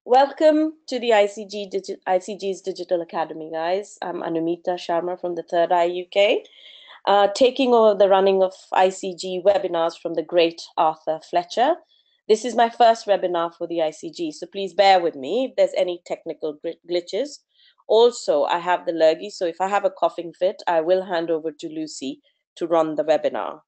Welcome to the ICG's Digital Academy, guys. I'm Anumita Sharma from the Third Eye UK, taking over the running of ICG webinars from the great Arthur Fletcher. This is my first webinar for the ICG, so please bear with me if there's any technical glitches. Also, I have the lurgy, so if I have a coughing fit, I will hand over to Lucy to run the webinar.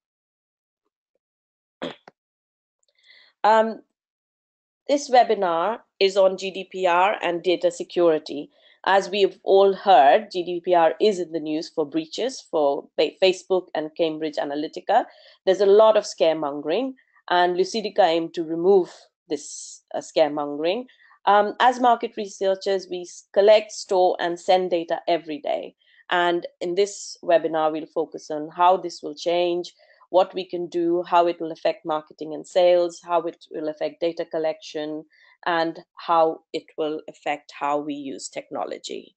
This webinar is on GDPR and data security. As we've all heard, GDPR is in the news for breaches for Facebook and Cambridge Analytica. There's a lot of scaremongering, and Lucidica aim to remove this scaremongering. As market researchers, we collect, store, and send data every day. And in this webinar, we'll focus on how this will change, what we can do, how it will affect marketing and sales, how it will affect data collection, and how it will affect how we use technology.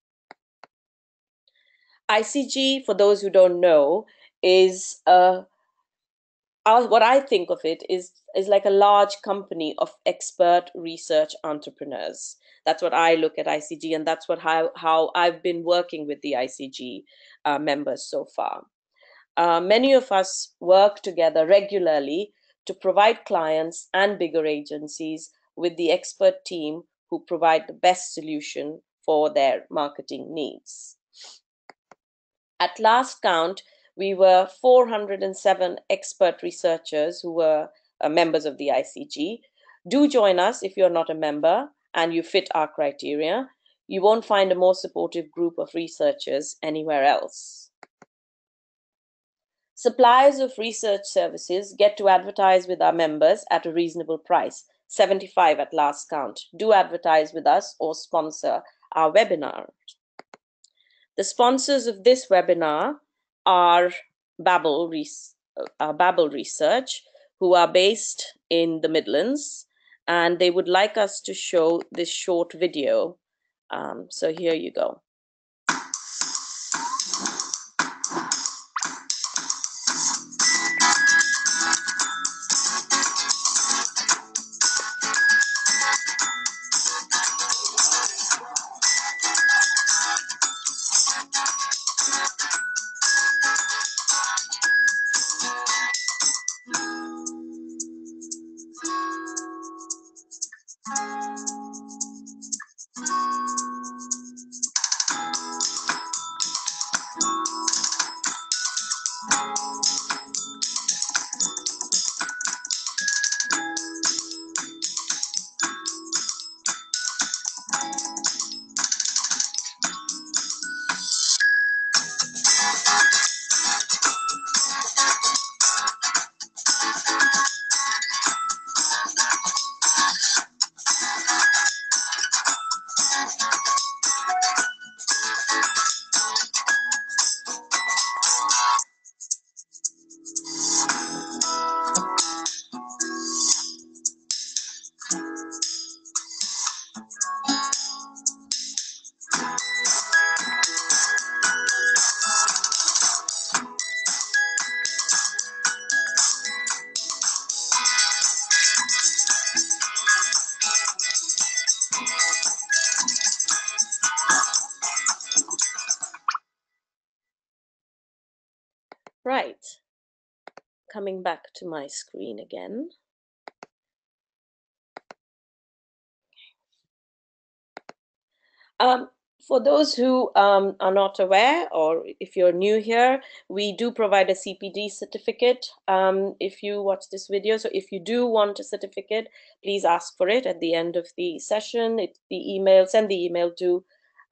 ICG, for those who don't know, is what I think of it is like a large company of expert research entrepreneurs. That's what I look at ICG, and that's how I've been working with the ICG members so far. Many of us work together regularly to provide clients and bigger agencies with the expert team who provide the best solution for their marketing needs. At last count, we were 407 expert researchers who were members of the ICG. Do join us if you're not a member and you fit our criteria. You won't find a more supportive group of researchers anywhere else. Suppliers of research services get to advertise with our members at a reasonable price, 75 at last count. Do advertise with us or sponsor our webinar. The sponsors of this webinar are Babel Research, who are based in the Midlands, and they would like us to show this short video. So here you go. Right, coming back to my screen again. For those who are not aware, or if you're new here, we do provide a CPD certificate if you watch this video. So if you do want a certificate, please ask for it at the end of the session. Send the email to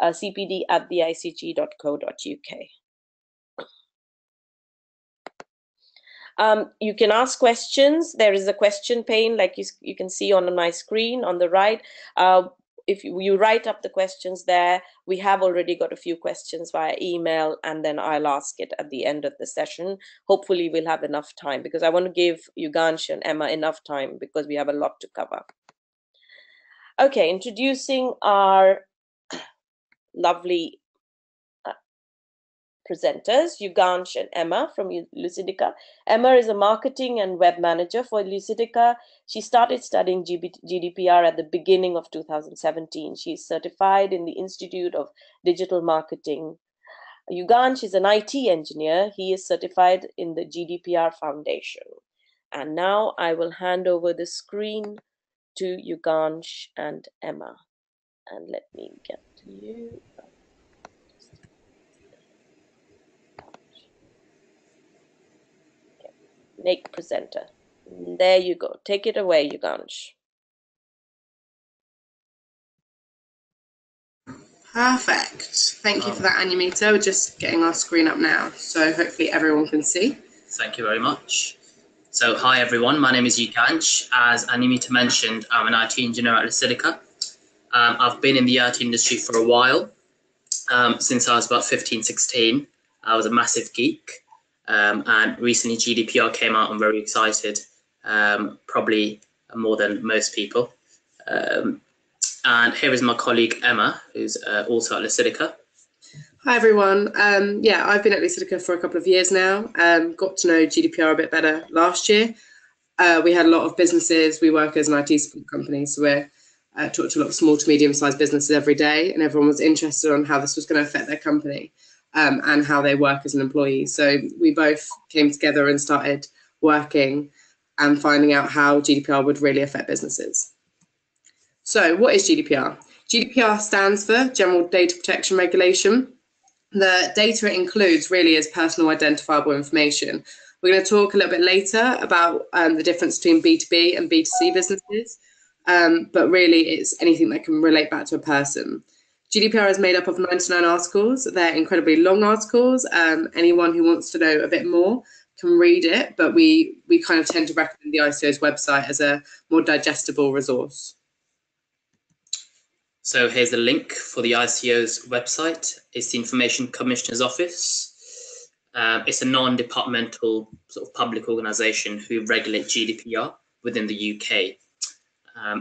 cpd@theicg.co.uk. You can ask questions. There is a question pane, like you can see on my screen on the right. If you write up the questions there, we have already got a few questions via email, and then I'll ask it at the end of the session. Hopefully we'll have enough time, because I want to give Yugansh and Emma enough time, because we have a lot to cover. Okay, introducing our lovely presenters, Yugansh and Emma from Lucidica. Emma is a marketing and web manager for Lucidica. She started studying GDPR at the beginning of 2017. She is certified in the Institute of Digital Marketing. Yugansh is an IT engineer. He is certified in the GDPR Foundation. And now I will hand over the screen to Yugansh and Emma. And let me get to you. Okay. Make presenter. There you go. Take it away, Yugansh. Perfect. Thank you for that, Anumita. We're just getting our screen up now, so hopefully everyone can see. Thank you very much. So, hi everyone, my name is Yugansh. As Anumita mentioned, I'm an IT engineer at Lucidica. I've been in the IT industry for a while. Since I was about 15, 16. I was a massive geek. And recently GDPR came out. I'm very excited, probably more than most people. And here is my colleague Emma, who's also at Lucidica. Hi everyone. Yeah, I've been at Lucidica for a couple of years now. Got to know GDPR a bit better last year. We had a lot of businesses. We work as an IT support company, so we're talked to a lot of small to medium-sized businesses every day, and everyone was interested on how this was going to affect their company and how they work as an employee. So we both came together and started working and finding out how GDPR would really affect businesses. So what is GDPR? GDPR stands for General Data Protection Regulation. The data it includes really is personal identifiable information. We're going to talk a little bit later about the difference between B2B and B2C businesses, but really it's anything that can relate back to a person. GDPR is made up of 99 articles. They're incredibly long articles. Anyone who wants to know a bit more can read it, but we kind of tend to recommend the ICO's website as a more digestible resource. So here's the link for the ICO's website. It's the Information Commissioner's Office. It's a non-departmental sort of public organisation who regulate GDPR within the UK.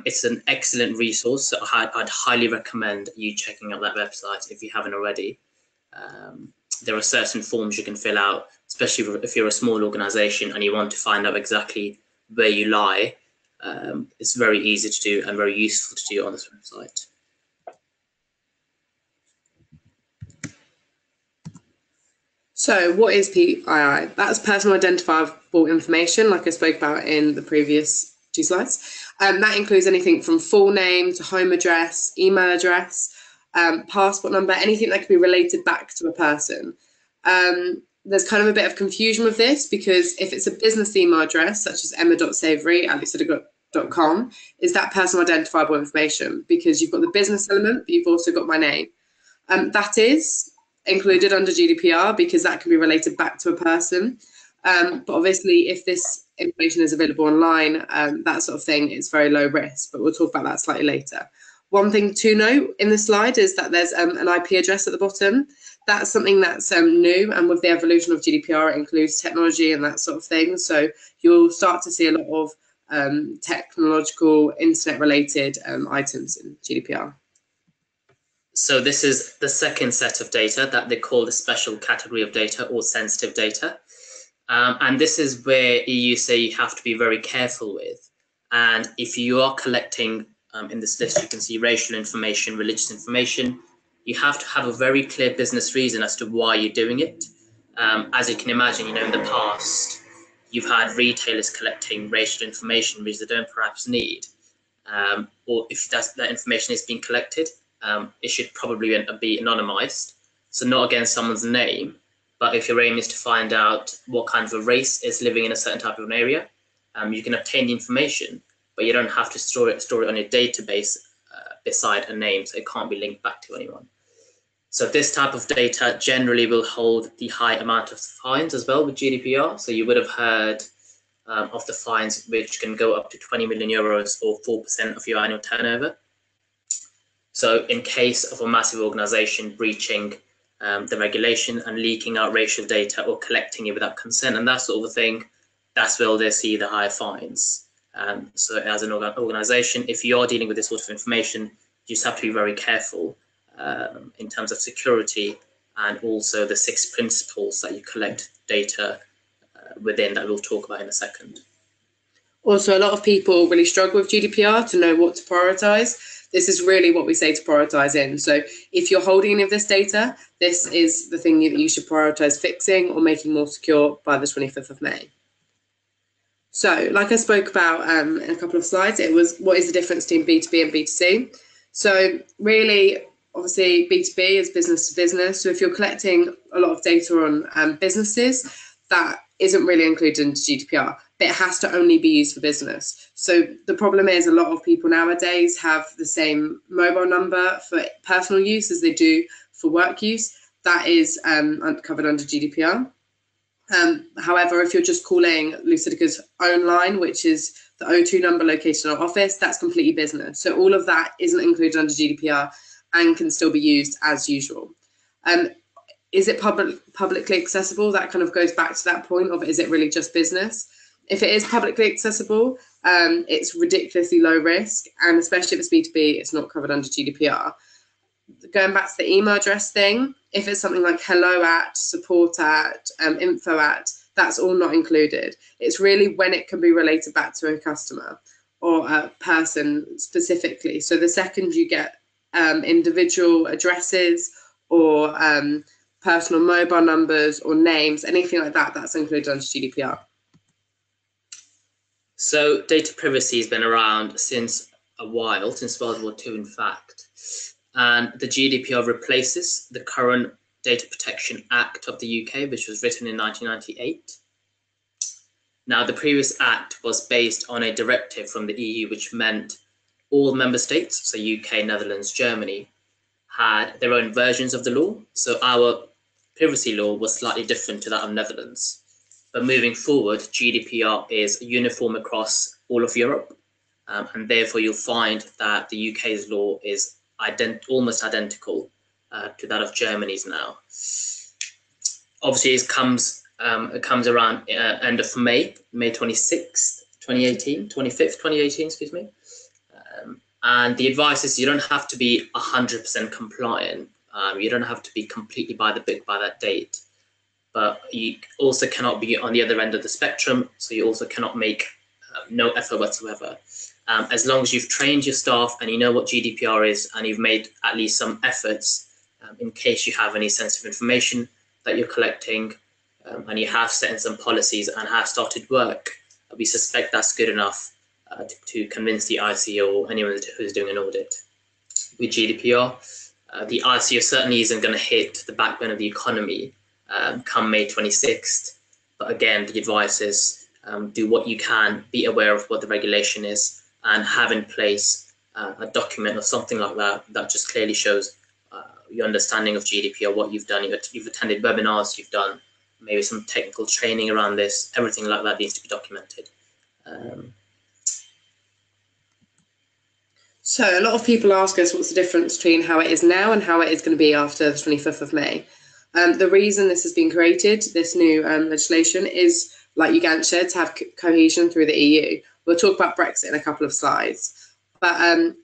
It's an excellent resource. So I'd highly recommend you checking out that website if you haven't already. There are certain forms you can fill out, especially if you're a small organisation and you want to find out exactly where you lie. It's very easy to do and very useful to do on this website. So what is PII? That's personal identifiable information, like I spoke about in the previous 2 slides. That includes anything from full name to home address, email address, passport number, anything that can be related back to a person. There's kind of a bit of confusion with this because if it's a business email address, such as emma.savory@lucidica.com, is that personal identifiable information because you've got the business element, but you've also got my name. That is included under GDPR because that can be related back to a person. But obviously, if this information is available online, that sort of thing is very low risk, but we'll talk about that slightly later. One thing to note in the slide is that there's an IP address at the bottom. That's something that's new, and with the evolution of GDPR, it includes technology and that sort of thing. So you'll start to see a lot of technological, internet-related items in GDPR. So this is the second set of data that they call the special category of data or sensitive data. And this is where EU say you have to be very careful with. And if you are collecting, in this list, you can see racial information, religious information, you have to have a very clear business reason as to why you're doing it. As you can imagine, in the past, you've had retailers collecting racial information which they don't perhaps need. Or if that information is being collected, it should probably be anonymized. So not against someone's name, but if your aim is to find out what kind of a race is living in a certain type of an area, you can obtain the information, but you don't have to store it on your database beside a name, so it can't be linked back to anyone. So this type of data generally will hold the high amount of fines as well with GDPR. So you would have heard of the fines which can go up to 20 million euros or 4% of your annual turnover. So in case of a massive organization breaching the regulation and leaking out racial data or collecting it without consent and that sort of thing, that's where they see the higher fines. So as an organization, if you're dealing with this sort of information, you just have to be very careful in terms of security and also the 6 principles that you collect data within that we'll talk about in a second. Also, a lot of people really struggle with GDPR to know what to prioritise. This is really what we say to prioritise in. So if you're holding any of this data, this is the thing that you should prioritise fixing or making more secure by the 25th of May. So like I spoke about in a couple of slides, it was what is the difference between B2B and B2C? So really, obviously, B2B is business to business. So if you're collecting a lot of data on businesses, that isn't really included into GDPR, but it has to only be used for business. So the problem is a lot of people nowadays have the same mobile number for personal use as they do for work use. That is covered under GDPR. However, if you're just calling Lucidica's own line, which is the O2 number located in our office, that's completely business. So all of that isn't included under GDPR and can still be used as usual. Is it publicly accessible? That kind of goes back to that point of, is it really just business? If it is publicly accessible, it's ridiculously low risk, and especially if it's B2B, it's not covered under GDPR. Going back to the email address thing, if it's something like hello@, support@, info@, that's all not included. It's really when it can be related back to a customer or a person specifically. So the second you get individual addresses or personal mobile numbers or names, anything like that, that's included under GDPR. So data privacy has been around since a while, since World War II, in fact. And the GDPR replaces the current Data Protection Act of the UK, which was written in 1998. Now, the previous act was based on a directive from the EU, which meant all member states, so UK, Netherlands, Germany, had their own versions of the law. So our privacy law was slightly different to that of Netherlands. But moving forward, GDPR is uniform across all of Europe. And therefore, you'll find that the UK's law is almost identical to that of Germany's now. Obviously, it comes around end of May 26th, 2018, 25th, 2018, excuse me. And the advice is you don't have to be 100% compliant. You don't have to be completely by the book by that date. But you also cannot be on the other end of the spectrum, so you also cannot make no effort whatsoever. As long as you've trained your staff and you know what GDPR is and you've made at least some efforts in case you have any sensitive information that you're collecting and you have set in some policies and have started work, we suspect that's good enough to convince the ICO or anyone who's doing an audit. With GDPR, the ICO certainly isn't going to hit the backbone of the economy come May 26th. But again, the advice is do what you can, be aware of what the regulation is, and have in place a document or something like that that just clearly shows your understanding of GDPR, what you've done. You've attended webinars, you've done maybe some technical training around this. Everything like that needs to be documented. So a lot of people ask us what's the difference between how it is now and how it is going to be after the 25th of May. The reason this has been created, this new legislation, is, like Ugant said, to have cohesion through the EU. We'll talk about Brexit in a couple of slides. But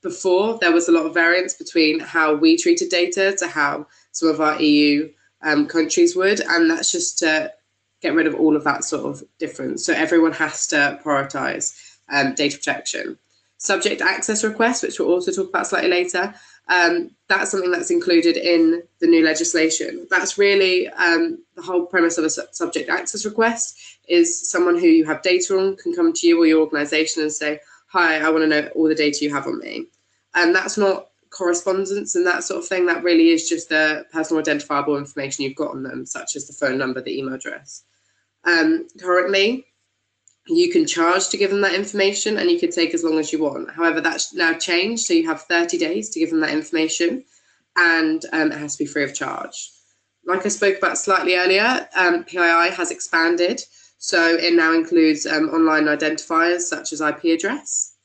before, there was a lot of variance between how we treated data to how some of our EU countries would, and that's just to get rid of all of that sort of difference. So everyone has to prioritise data protection. Subject access requests, which we'll also talk about slightly later, that's something that's included in the new legislation. That's really the whole premise of a subject access request, is someone who you have data on can come to you or your organisation and say, hi, I want to know all the data you have on me. And that's not correspondence and that sort of thing. That really is just the personal identifiable information you've got on them, such as the phone number, the email address. Currently, you can charge to give them that information and you can take as long as you want. However, that's now changed, so you have 30 days to give them that information, and it has to be free of charge. Like I spoke about slightly earlier, PII has expanded, so it now includes online identifiers such as IP address.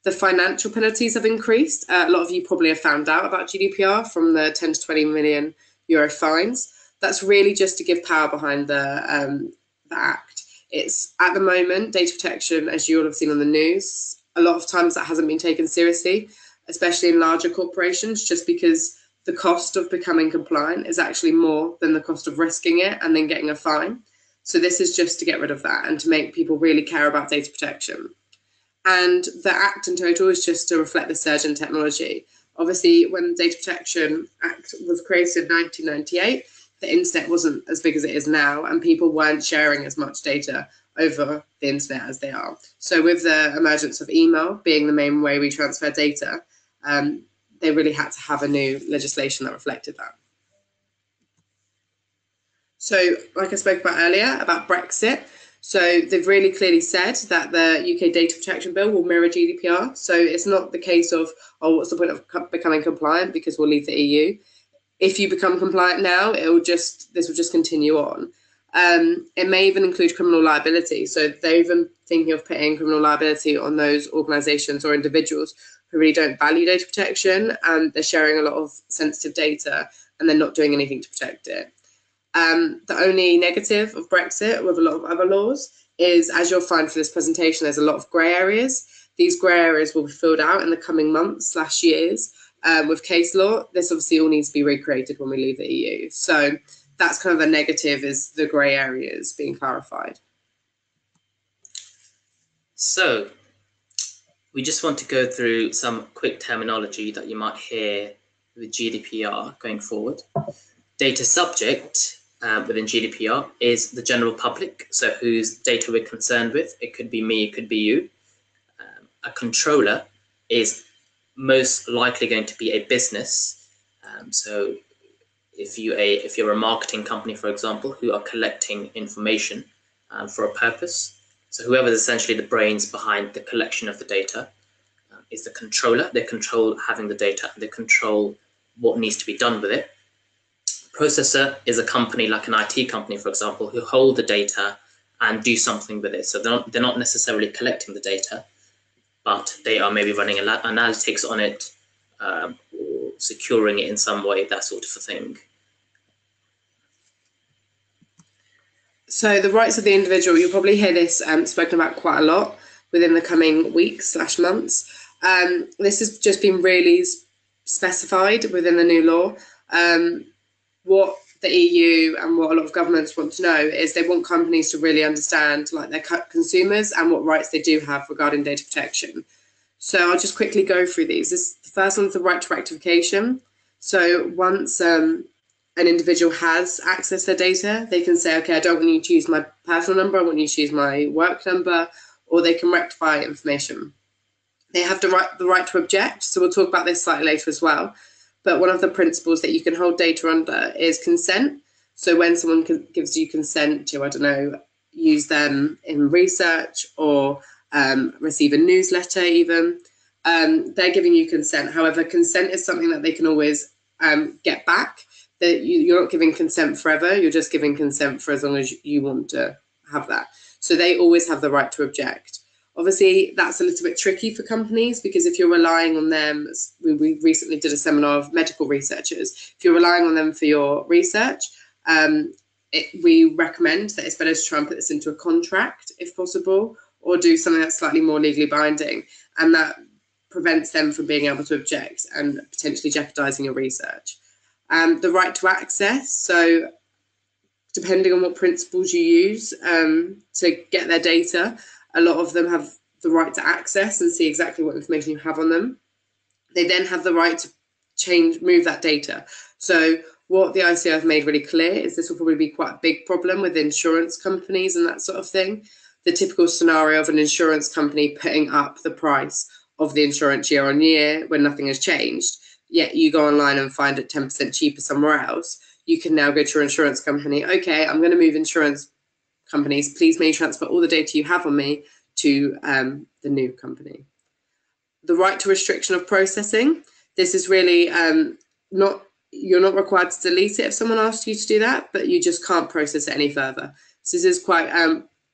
The financial penalties have increased. A lot of you probably have found out about GDPR from the 10 to 20 million euro fines. That's really just to give power behind the act. It's, at the moment, data protection, as you all have seen on the news, a lot of times that hasn't been taken seriously, especially in larger corporations, just because the cost of becoming compliant is actually more than the cost of risking it and then getting a fine. So this is just to get rid of that and to make people really care about data protection. And the Act in total is just to reflect the surge in technology. Obviously, when the Data Protection Act was created in 1998, the internet wasn't as big as it is now, and people weren't sharing as much data over the internet as they are. So with the emergence of email being the main way we transfer data, they really had to have a new legislation that reflected that. So like I spoke about earlier about Brexit, so they've really clearly said that the UK Data Protection Bill will mirror GDPR. So it's not the case of, oh, what's the point of becoming compliant because we'll leave the EU. If you become compliant now, this will just continue on. It may even include criminal liability. So they're even thinking of putting criminal liability on those organisations or individuals who really don't value data protection and they're sharing a lot of sensitive data and they're not doing anything to protect it. The only negative of Brexit with a lot of other laws is, as you'll find for this presentation, there's a lot of grey areas. These grey areas will be filled out in the coming months/years with case law. This obviously all needs to be recreated when we leave the EU. So that's kind of a negative, is the grey areas being clarified. So we just want to go through some quick terminology that you might hear with GDPR going forward. Data subject within GDPR is the general public, so whose data we're concerned with. It could be me, it could be you. A controller is most likely going to be a business. So if you're a marketing company, for example, who are collecting information for a purpose, so whoever is essentially the brains behind the collection of the data is the controller. They control having the data, they control what needs to be done with it. Processor is a company like an IT company, for example, who hold the data and do something with it. So they're not necessarily collecting the data, but they are maybe running analytics on it, or securing it in some way, that sort of a thing. So the rights of the individual, you'll probably hear this spoken about quite a lot within the coming weeks/months. This has just been really specified within the new law. What the EU and what a lot of governments want to know is they want companies to really understand their consumers and what rights they do have regarding data protection. So I'll just quickly go through these. The first one is the right to rectification. So once an individual has access to their data, they can say, okay, I don't want you to use my personal number, I want you to use my work number, or they can rectify information. They have the right to object. So we'll talk about this slightly later as well. But one of the principles that you can hold data under is consent. So when someone gives you consent to, I don't know, use them in research or receive a newsletter even, they're giving you consent. However, consent is something that they can always get back. That you're not giving consent forever, you're just giving consent for as long as you want to have that. So they always have the right to object. Obviously, that's a little bit tricky for companies because if you're relying on them, we recently did a seminar of medical researchers. If you're relying on them for your research, we recommend that it's better to try and put this into a contract if possible, or do something that's slightly more legally binding, and that prevents them from being able to object and potentially jeopardizing your research. The right to access, so depending on what principles you use to get their data, a lot of them have the right to access and see exactly what information you have on them. They then have the right to move that data. So what the ICO have made really clear is this will probably be quite a big problem with insurance companies and that sort of thing. The typical scenario of an insurance company putting up the price of the insurance year on year when nothing has changed, yet you go online and find it 10% cheaper somewhere else. You can now go to your insurance company, okay, I'm going to move insurance companies, please may you transfer all the data you have on me to the new company. The right to restriction of processing. This is really you're not required to delete it if someone asks you to do that, but you just can't process it any further. So this is quite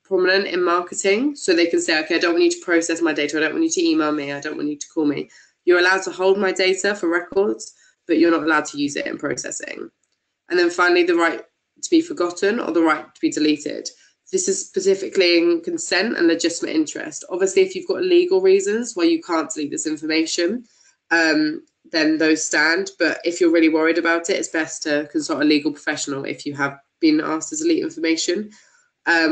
prominent in marketing. So they can say, okay, I don't want you to process my data, I don't want you to email me, I don't want you to call me. You're allowed to hold my data for records, but you're not allowed to use it in processing. And then finally, the right to be forgotten or the right to be deleted. This is specifically in consent and legitimate interest. Obviously, if you've got legal reasons why you can't delete this information, then those stand. But if you're really worried about it, it's best to consult a legal professional if you have been asked to delete information.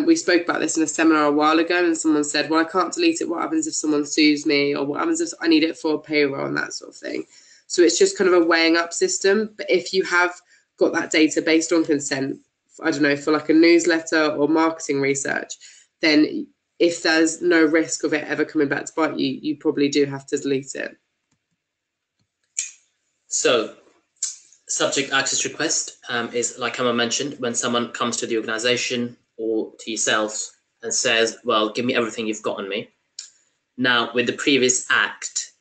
We spoke about this in a seminar a while ago, and someone said, well, I can't delete it. What happens if someone sues me? Or what happens if I need it for payroll and that sort of thing? So it's just kind of a weighing up system. But if you have got that data based on consent, I don't know, for like a newsletter or marketing research, then if there's no risk of it ever coming back to bite you, you probably do have to delete it. So subject access request is, like Emma mentioned, when someone comes to the organization or to yourself and says, well, give me everything you've got on me. Now, with the previous act,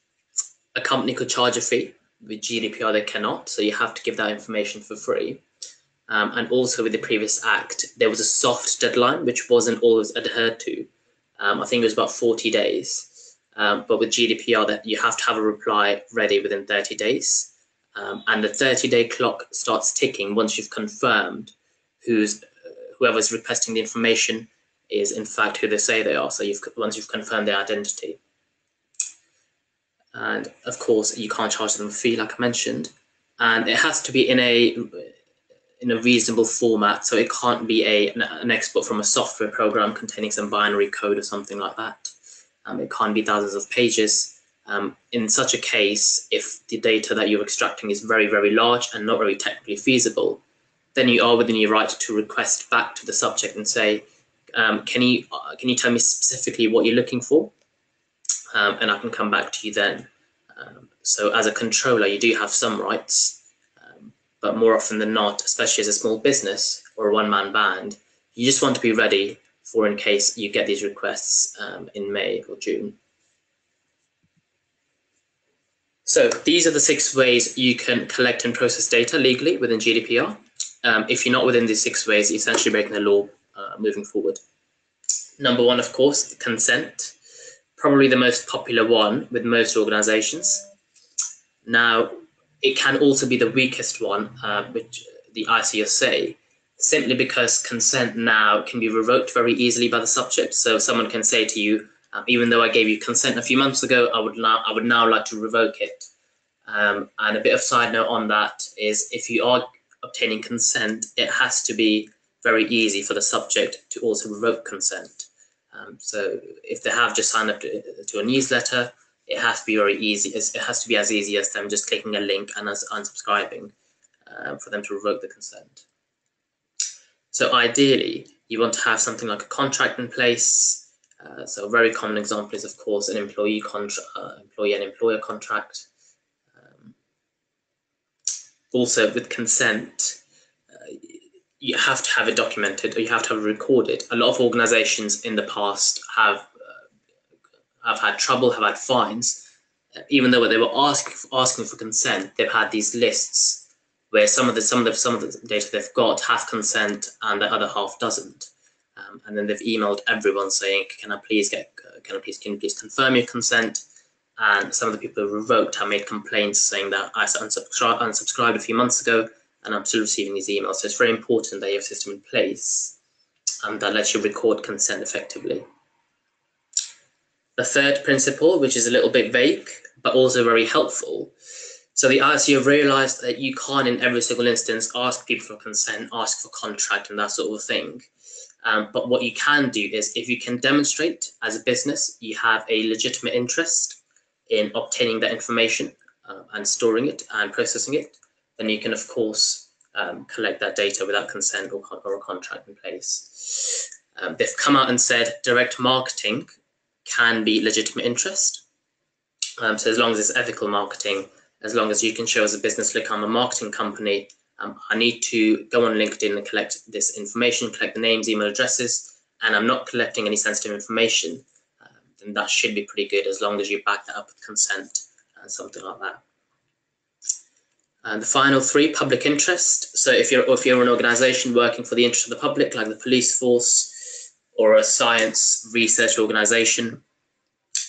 a company could charge a fee. With GDPR, they cannot, so you have to give that information for free. And also with the previous act, there was a soft deadline, which wasn't always adhered to. I think it was about 40 days. But with GDPR, that you have to have a reply ready within 30 days. And the 30-day clock starts ticking once you've confirmed whoever's requesting the information is in fact who they say they are. So once you've confirmed their identity. And of course, you can't charge them a fee, like I mentioned. And it has to be in a reasonable format, so it can't be an export from a software program containing some binary code or something like that. It can't be thousands of pages. In such a case, if the data that you're extracting is very, very large and not very technically feasible, then you are within your right to request back to the subject and say, can you tell me specifically what you're looking for? And I can come back to you then. So as a controller, you do have some rights, but more often than not, especially as a small business or a one-man band, you just want to be ready for in case you get these requests in May or June. So these are the 6 ways you can collect and process data legally within GDPR. If you're not within these 6 ways, you're essentially breaking the law moving forward. Number 1, of course, consent. Probably the most popular one with most organizations. Now, it can also be the weakest one, which the ICO say, simply because consent now can be revoked very easily by the subject. So someone can say to you, even though I gave you consent a few months ago, I would now like to revoke it. And a bit of side note on that is, if you are obtaining consent, it has to be very easy for the subject to also revoke consent. So if they have just signed up to a newsletter, it has to be very easy. It has to be as easy as them just clicking a link and unsubscribing for them to revoke the consent. So ideally, you want to have something like a contract in place. So a very common example is, of course, an employee and employer contract. Also, with consent, you have to have it documented, or you have to have it recorded. A lot of organizations in the past have had trouble, have had fines, even though they were asking for consent. They've had these lists where some of the data they've got have consent and the other half doesn't, and then they've emailed everyone saying, can you please confirm your consent? And some of the people who revoked have made complaints saying that I unsubscribed a few months ago and I'm still receiving these emails. So it's very important that you have a system in place that lets you record consent effectively. The third principle, which is a little bit vague, but also very helpful. So the ICO realized that you can't in every single instance ask people for consent, ask for contract and that sort of thing. But what you can do is, if you can demonstrate as a business you have a legitimate interest in obtaining that information and storing it and processing it, then you can, of course, collect that data without consent or a contract in place. They've come out and said direct marketing can be legitimate interest. So as long as it's ethical marketing, as long as you can show as a business, look, I'm a marketing company, I need to go on LinkedIn and collect this information, collect the names, email addresses, and I'm not collecting any sensitive information, then that should be pretty good, as long as you back that up with consent and something like that. And the final 3, public interest. So if you're an organization working for the interest of the public, like the police force or a science research organization,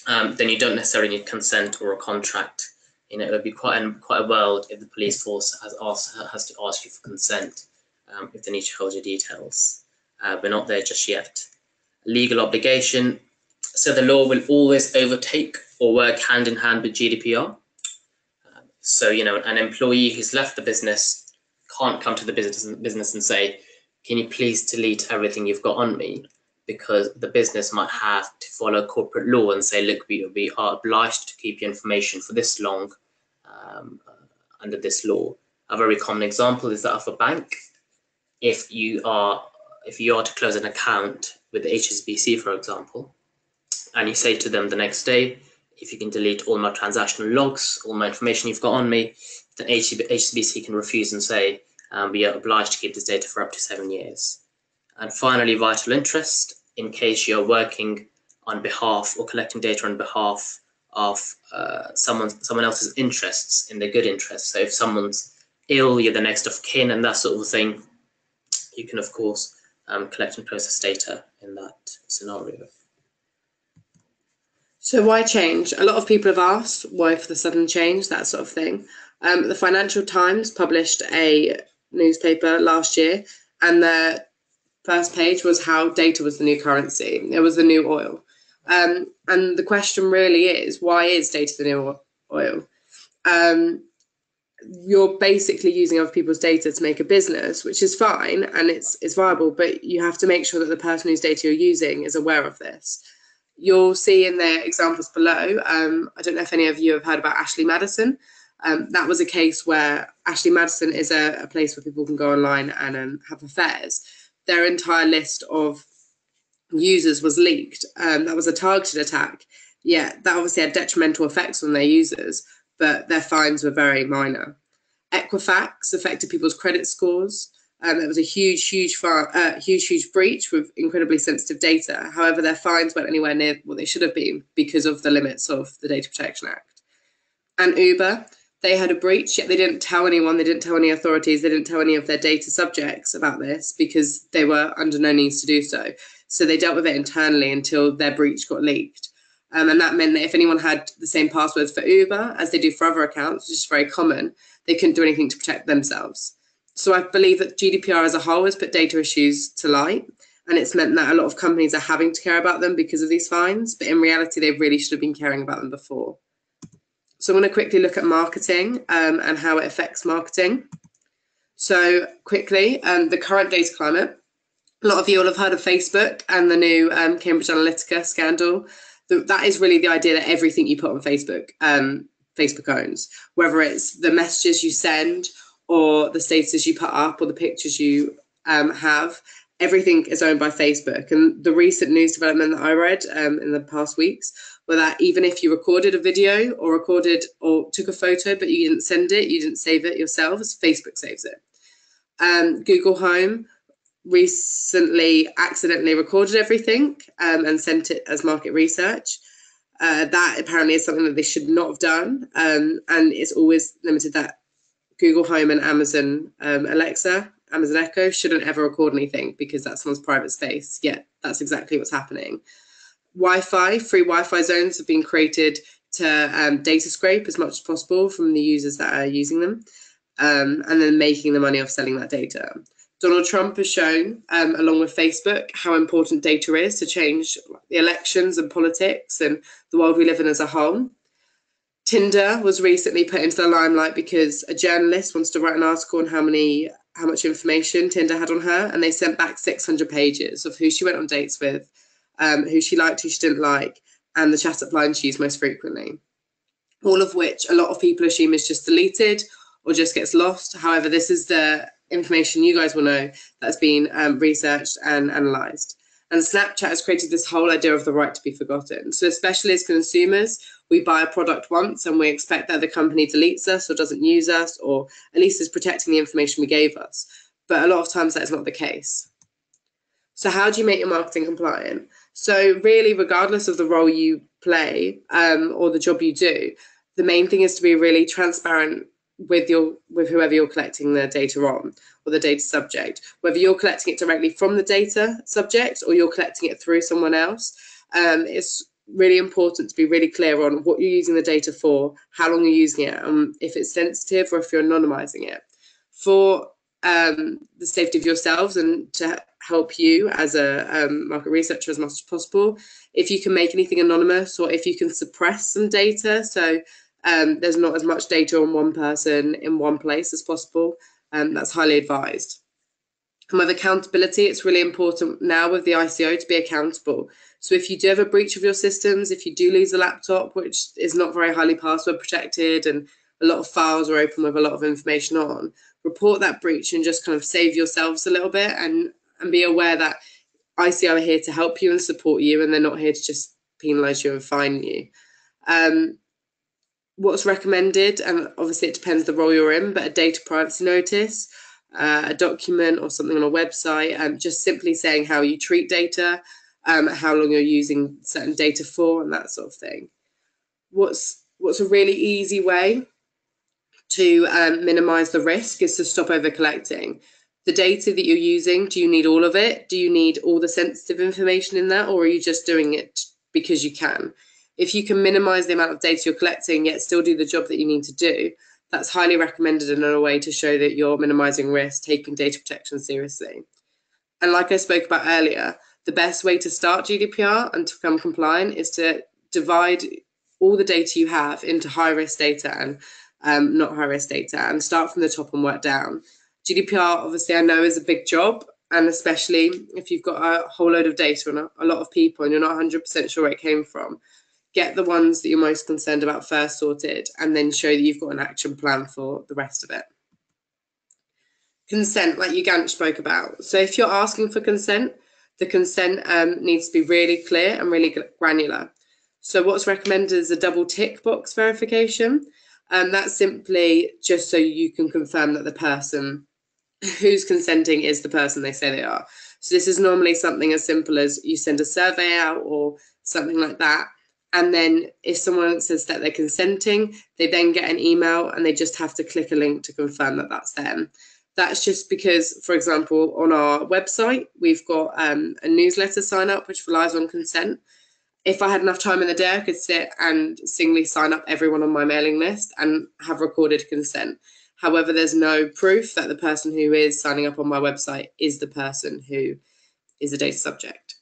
then you don't necessarily need consent or a contract. You know, it would be quite a world if the police force has to ask you for consent if they need to hold your details. We're not there just yet. Legal obligation. So the law will always overtake or work hand in hand with GDPR. So, you know, an employee who's left the business can't come to the business and say, can you please delete everything you've got on me? Because the business might have to follow corporate law and say, look, we are obliged to keep your information for this long under this law. A very common example is that of a bank. If you are to close an account with HSBC, for example, and you say to them the next day, if you can delete all my transactional logs, all my information you've got on me, then HSBC can refuse and say, we are obliged to keep this data for up to 7 years. And finally, vital interest, in case you're working on behalf or collecting data on behalf of someone else's interests, in their good interests. So if someone's ill, you're the next of kin and that sort of thing, you can, of course, collect and process data in that scenario. So why change? A lot of people have asked why for the sudden change, that sort of thing. The Financial Times published a newspaper last year, and the first page was how data was the new currency. It was the new oil. And the question really is, why is data the new oil? You're basically using other people's data to make a business, which is fine and it's viable, but you have to make sure that the person whose data you're using is aware of this. You'll see in the examples below, I don't know if any of you have heard about Ashley Madison. That was a case where Ashley Madison is a place where people can go online and have affairs. Their entire list of users was leaked. That was a targeted attack. Yeah, that obviously had detrimental effects on their users, but their fines were very minor. Equifax affected people's credit scores. It was a huge breach with incredibly sensitive data. However, their fines weren't anywhere near what they should have been because of the limits of the Data Protection Act. And Uber, they had a breach, yet they didn't tell anyone, they didn't tell any authorities, they didn't tell any of their data subjects about this because they were under no means to do so. So they dealt with it internally until their breach got leaked. And that meant that if anyone had the same passwords for Uber as they do for other accounts, which is very common, they couldn't do anything to protect themselves. So I believe that GDPR as a whole has put data issues to light, and it's meant that a lot of companies are having to care about them because of these fines, but in reality, they really should have been caring about them before. So I'm going to quickly look at marketing and how it affects marketing. So quickly, the current data climate. A lot of you will have heard of Facebook and the new Cambridge Analytica scandal. That is really the idea that everything you put on Facebook, Facebook owns, whether it's the messages you send or the statuses you put up or the pictures you have, everything is owned by Facebook. And the recent news development that I read in the past weeks were that even if you recorded a video or took a photo, but you didn't send it, you didn't save it yourselves, Facebook saves it. Google Home recently accidentally recorded everything and sent it as market research. That apparently is something that they should not have done, and it's always limited that Google Home and Amazon Alexa, Amazon Echo shouldn't ever record anything because that's someone's private space. Yet that's exactly what's happening. Wi-Fi, free Wi-Fi zones have been created to data scrape as much as possible from the users that are using them, and then making the money off selling that data. Donald Trump has shown, along with Facebook, how important data is to change the elections and politics and the world we live in as a whole. Tinder was recently put into the limelight because a journalist wants to write an article on how much information Tinder had on her, and they sent back 600 pages of who she went on dates with, who she liked, who she didn't like, and the chat-up line she used most frequently. All of which a lot of people assume is just deleted or just gets lost. However, this is the information you guys will know that's been researched and analysed. And Snapchat has created this whole idea of the right to be forgotten. So especially as consumers, we buy a product once and we expect that the company deletes us or doesn't use us, or at least is protecting the information we gave us. But a lot of times that is not the case. So how do you make your marketing compliant? So really, regardless of the role you play or the job you do, the main thing is to be really transparent with whoever you're collecting the data on, or the data subject, whether you're collecting it directly from the data subject or you're collecting it through someone else. It's really important to be really clear on what you're using the data for, how long you're using it, if it's sensitive or if you're anonymizing it. For the safety of yourselves and to help you as a market researcher as much as possible, if you can make anything anonymous or if you can suppress some data, so there's not as much data on one person in one place as possible. That's highly advised. And with accountability, it's really important now with the ICO to be accountable. So if you do have a breach of your systems, if you do lose a laptop, which is not very highly password protected and a lot of files are open with a lot of information on, report that breach and just kind of save yourselves a little bit and be aware that ICO are here to help you and support you, and they're not here to just penalise you and fine you. What's recommended, and obviously it depends the role you're in, but a data privacy notice, a document or something on a website, just simply saying how you treat data, how long you're using certain data for, and that sort of thing. What's a really easy way to minimize the risk is to stop over collecting. The data that you're using, do you need all of it? Do you need all the sensitive information in that, or are you just doing it because you can? If you can minimize the amount of data you're collecting yet still do the job that you need to do, that's highly recommended and a way to show that you're minimizing risk, taking data protection seriously. And like I spoke about earlier, the best way to start GDPR and to become compliant is to divide all the data you have into high-risk data and not high-risk data, and start from the top and work down. GDPR, obviously, I know is a big job, and especially if you've got a whole load of data on a lot of people and you're not 100% sure where it came from, get the ones that you're most concerned about first sorted, and then show that you've got an action plan for the rest of it. Consent, like Ganch spoke about. So if you're asking for consent, the consent needs to be really clear and really granular. So what's recommended is a double tick box verification. That's simply just so you can confirm that the person who's consenting is the person they say they are. So this is normally something as simple as you send a survey out or something like that. And then if someone says that they're consenting, they then get an email and they just have to click a link to confirm that that's them. That's just because, for example, on our website, we've got a newsletter sign up, which relies on consent. If I had enough time in the day, I could sit and singly sign up everyone on my mailing list and have recorded consent. However, there's no proof that the person who is signing up on my website is the person who is the data subject.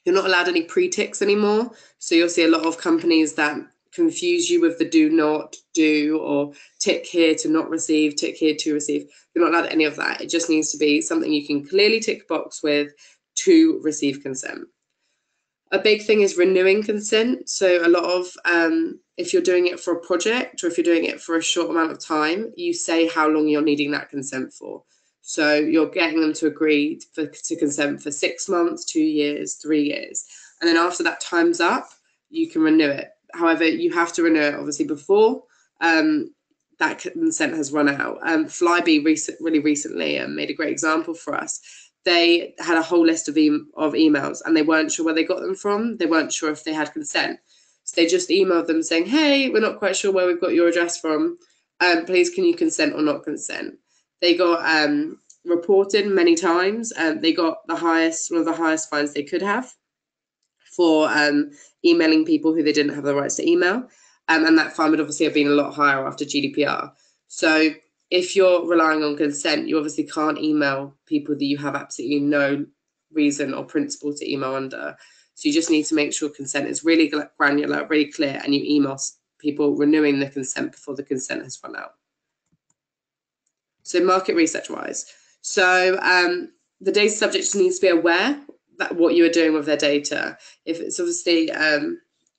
You're not allowed any pre-ticks anymore. So you'll see a lot of companies that confuse you with the do not do, or tick here to not receive, tick here to receive. You're not allowed any of that. It just needs to be something you can clearly tick box with to receive consent. A big thing is renewing consent. So a lot of, if you're doing it for a project or if you're doing it for a short amount of time, you say how long you're needing that consent for. So you're getting them to agree to consent for 6 months, 2 years, 3 years. And then after that time's up, you can renew it. However, you have to renew it obviously before that consent has run out. Flybe really recently made a great example for us. They had a whole list of emails and they weren't sure where they got them from. They weren't sure if they had consent. So they just emailed them saying, hey, we're not quite sure where we've got your address from. Please, can you consent or not consent? They got reported many times. They got one of the highest fines they could have for emailing people who they didn't have the rights to email. And that fine would obviously have been a lot higher after GDPR. So if you're relying on consent, you obviously can't email people that you have absolutely no reason or principle to email under. So you just need to make sure consent is really granular, really clear, and you email people renewing the consent before the consent has run out. So market research wise, so the data subject needs to be aware that what you are doing with their data. If it's obviously,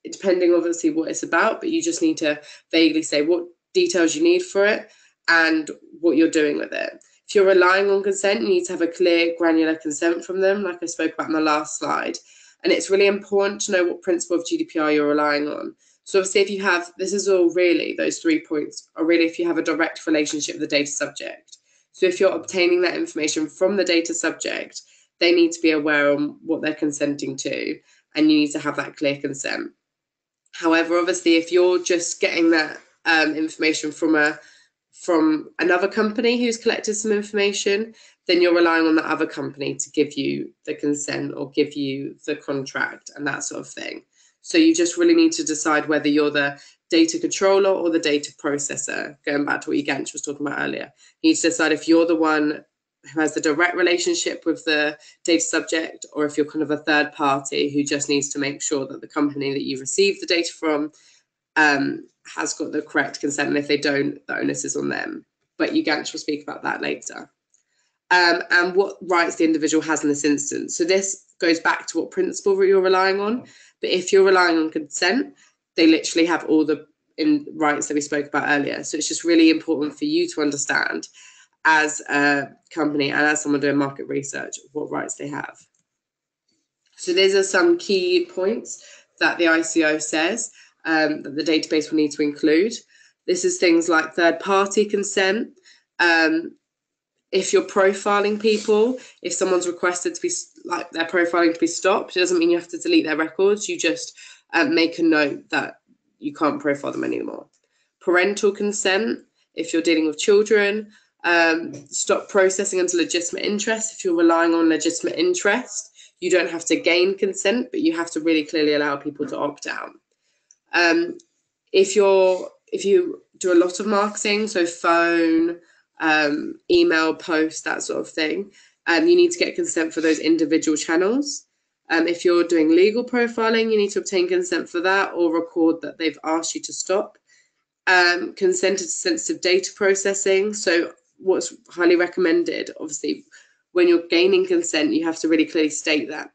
depending obviously what it's about, but you just need to vaguely say what details you need for it and what you're doing with it. If you're relying on consent, you need to have a clear, granular consent from them, like I spoke about in the last slide. And it's really important to know what principle of GDPR you're relying on. So obviously if you have, this is all really, those 3 points are really if you have a direct relationship with the data subject. So if you're obtaining that information from the data subject, they need to be aware on what they're consenting to, and you need to have that clear consent. However, obviously, if you're just getting that information from another company who's collected some information, then you're relying on that other company to give you the consent or give you the contract and that sort of thing. So you just really need to decide whether you're the data controller or the data processor, going back to what Ganch was talking about earlier. You need to decide if you're the one who has the direct relationship with the data subject, or if you're kind of a third party who just needs to make sure that the company that you receive the data from has got the correct consent, and if they don't, the onus is on them. But Ugansh will speak about that later. And what rights the individual has in this instance. So this goes back to what principle you're relying on. But if you're relying on consent, they literally have all the rights that we spoke about earlier. So it's just really important for you to understand as a company and as someone doing market research what rights they have. So these are some key points that the ICO says that the database will need to include. This is things like third-party consent. If you're profiling people, if someone's requested to be like their profiling to be stopped, it doesn't mean you have to delete their records. You just make a note that you can't profile them anymore. Parental consent, if you're dealing with children. Stop processing until legitimate interest. If you're relying on legitimate interest, you don't have to gain consent, but you have to really clearly allow people to opt out. If you do a lot of marketing, so phone, email, post, that sort of thing, you need to get consent for those individual channels. If you're doing legal profiling, you need to obtain consent for that or record that they've asked you to stop. Consent to sensitive data processing. So what's highly recommended, obviously, when you're gaining consent, you have to really clearly state that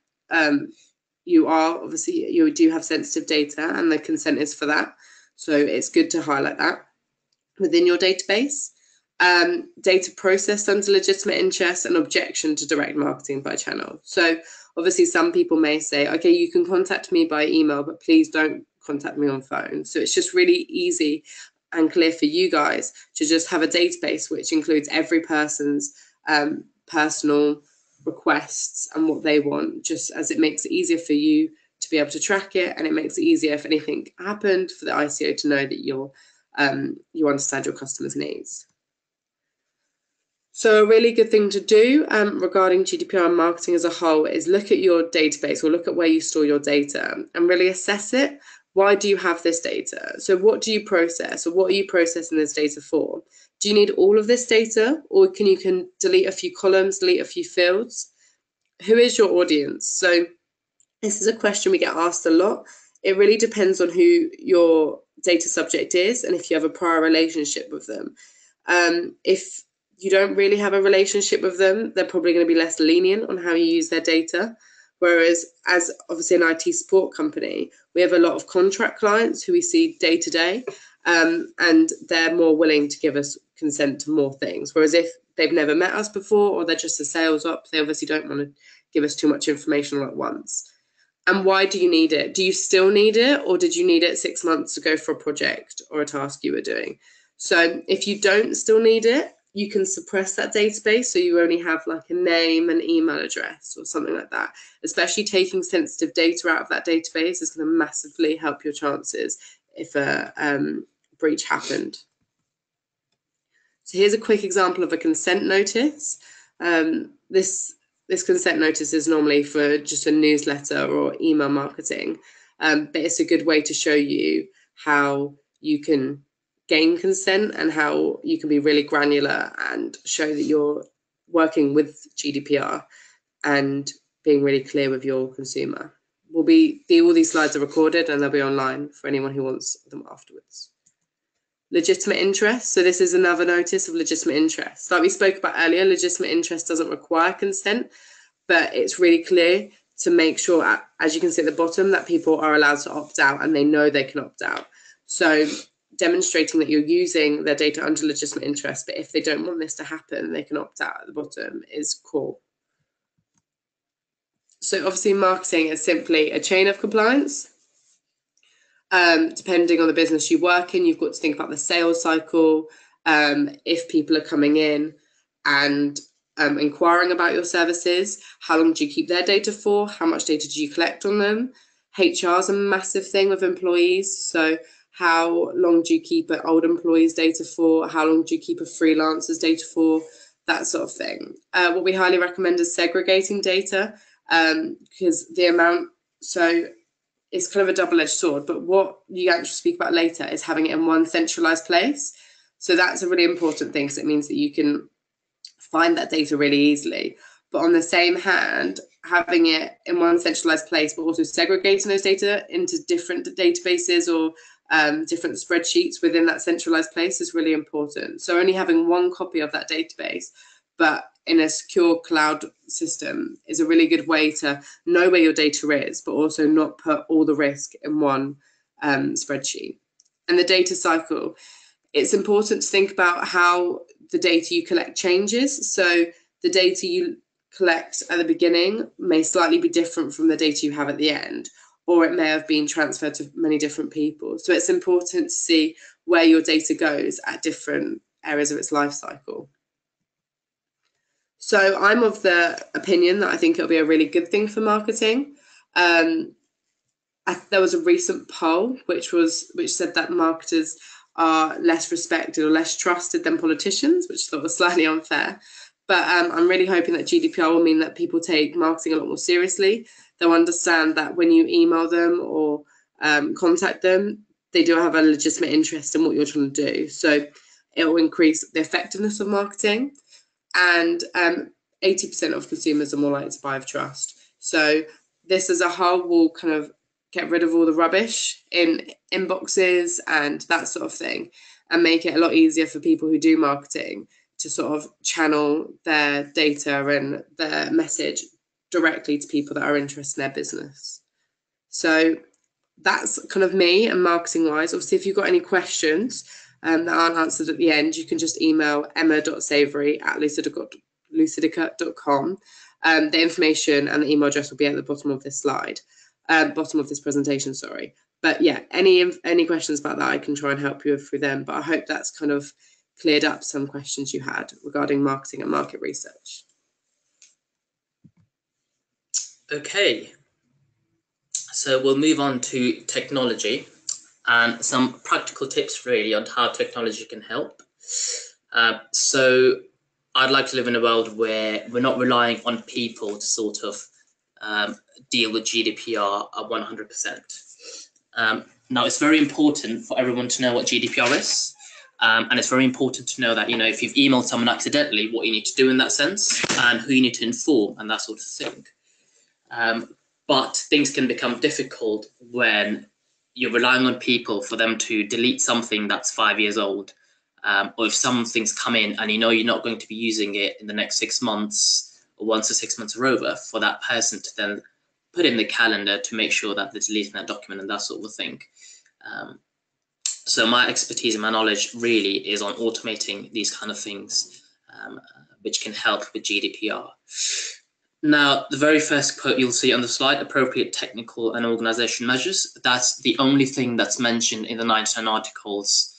you do have sensitive data and the consent is for that. So it's good to highlight that within your database. Data processed under legitimate interest and objection to direct marketing by channel. So obviously some people may say, okay, you can contact me by email, but please don't contact me on phone. So it's just really easy and clear for you guys to just have a database which includes every person's personal requests and what they want, just as it makes it easier for you to be able to track it, and it makes it easier if anything happened for the ICO to know that you understand your customers' needs. So a really good thing to do regarding GDPR and marketing as a whole is look at your database or look at where you store your data and really assess it. Why do you have this data? So what do you process, or what are you processing this data for? Do you need all of this data, or can you delete a few columns, delete a few fields? Who is your audience? So this is a question we get asked a lot. It really depends on who your data subject is and if you have a prior relationship with them. If you don't really have a relationship with them, they're probably going to be less lenient on how you use their data. Whereas as obviously an IT support company, we have a lot of contract clients who we see day to day, and they're more willing to give us consent to more things. Whereas if they've never met us before or they're just a sales op, they obviously don't want to give us too much information all at once. And why do you need it? Do you still need it, or did you need it 6 months ago for a project or a task you were doing? So if you don't still need it, you can suppress that database, so you only have like a name and email address or something like that. Especially taking sensitive data out of that database is going to massively help your chances if a breach happened. So here's a quick example of a consent notice. This consent notice is normally for just a newsletter or email marketing, but it's a good way to show you how you can gain consent and how you can be really granular and show that you're working with GDPR and being really clear with your consumer. All these slides are recorded and they'll be online for anyone who wants them afterwards. Legitimate interest. So this is another notice of legitimate interest. Like we spoke about earlier, legitimate interest doesn't require consent, but it's really clear to make sure, as you can see at the bottom, that people are allowed to opt out and they know they can opt out. So demonstrating that you're using their data under legitimate interest, but if they don't want this to happen, they can opt out at the bottom is core. So obviously marketing is simply a chain of compliance. Depending on the business you work in, you've got to think about the sales cycle. If people are coming in and inquiring about your services, how long do you keep their data for? How much data do you collect on them? HR is a massive thing with employees. So how long do you keep an old employee's data for? How long do you keep a freelancer's data for? That sort of thing. What we highly recommend is segregating data, because the amount, so it's kind of a double-edged sword, but what you actually speak about later is having it in one centralized place. So that's a really important thing, because it means that you can find that data really easily. But on the same hand, having it in one centralized place, but also segregating those data into different databases or different spreadsheets within that centralized place is really important. So only having one copy of that database, but in a secure cloud system, is a really good way to know where your data is, but also not put all the risk in one spreadsheet. And the data cycle, it's important to think about how the data you collect changes. So the data you collect at the beginning may slightly be different from the data you have at the end, or it may have been transferred to many different people. So it's important to see where your data goes at different areas of its life cycle. So I'm of the opinion that I think it'll be a really good thing for marketing. There was a recent poll which said that marketers are less respected or less trusted than politicians, which I thought was slightly unfair. But I'm really hoping that GDPR will mean that people take marketing a lot more seriously. They'll understand that when you email them or contact them, they do have a legitimate interest in what you're trying to do. So it will increase the effectiveness of marketing. And 80% of consumers are more likely to buy of trust. So this as a whole will kind of get rid of all the rubbish in inboxes and that sort of thing, and make it a lot easier for people who do marketing to sort of channel their data and their message directly to people that are interested in their business. So that's kind of me and marketing wise. Obviously, if you've got any questions that aren't answered at the end, you can just email emma.savory@lucidica.com. The information and the email address will be at the bottom of this slide, bottom of this presentation, sorry. But yeah, any questions about that, I can try and help you through them. But I hope that's kind of cleared up some questions you had regarding marketing and market research. Okay, so we'll move on to technology and some practical tips really on how technology can help. So I'd like to live in a world where we're not relying on people to sort of deal with GDPR 100%. Now, it's very important for everyone to know what GDPR is. And it's very important to know that, you know, if you've emailed someone accidentally, what you need to do in that sense and who you need to inform and that sort of thing. But things can become difficult when you're relying on people for them to delete something that's 5 years old. Or if something's come in and you know you're not going to be using it in the next 6 months, or once the 6 months are over, for that person to then put in the calendar to make sure that they're deleting that document and that sort of thing. So my expertise and my knowledge really is on automating these kind of things, which can help with GDPR. Now, the very first quote you'll see on the slide, appropriate technical and organization measures, that's the only thing that's mentioned in the 99 articles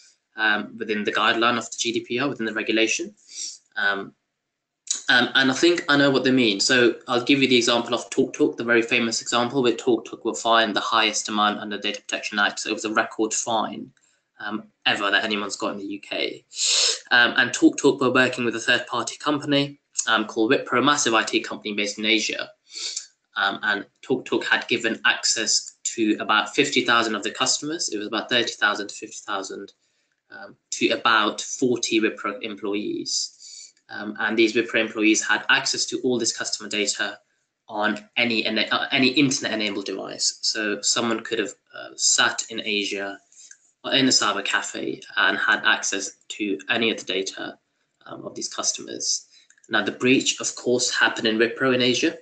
within the guideline of the GDPR, within the regulation. And I think I know what they mean. So I'll give you the example of TalkTalk, the very famous example where TalkTalk will fine the highest amount under Data Protection Act. So it was a record fine ever that anyone's got in the UK. And TalkTalk were working with a third-party company called Wipro, a massive IT company based in Asia. And TalkTalk had given access to about 50,000 of the customers. It was about 30,000 to 50,000 to about 40 Wipro employees. And these Wipro employees had access to all this customer data on any internet-enabled device. So someone could have sat in Asia in a cyber cafe and had access to any of the data of these customers. Now, the breach, of course, happened in Wipro in Asia,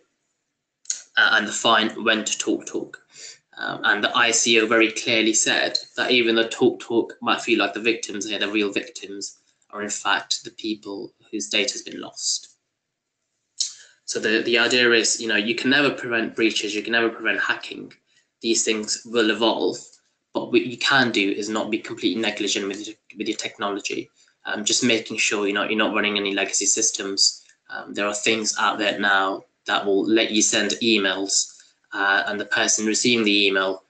and the fine went to TalkTalk. And the ICO very clearly said that even though TalkTalk might feel like the victims here, the real victims are in fact the people whose data has been lost. So the idea is, you know, you can never prevent breaches, you can never prevent hacking. These things will evolve, but what you can do is not be completely negligent with your technology. Just making sure you're not running any legacy systems. There are things out there now that will let you send emails, and the person receiving the email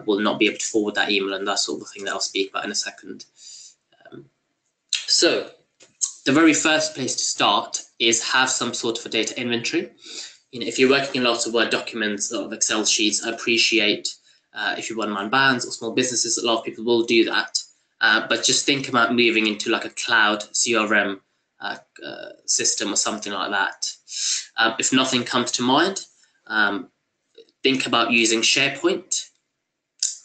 will not be able to forward that email, and that sort of thing that I'll speak about in a second. So the very first place to start is have some sort of a data inventory. You know, if you're working in lots of Word documents or Excel sheets, I appreciate if you're one-man bands or small businesses, a lot of people will do that. But just think about moving into like a cloud CRM system or something like that. If nothing comes to mind, think about using SharePoint,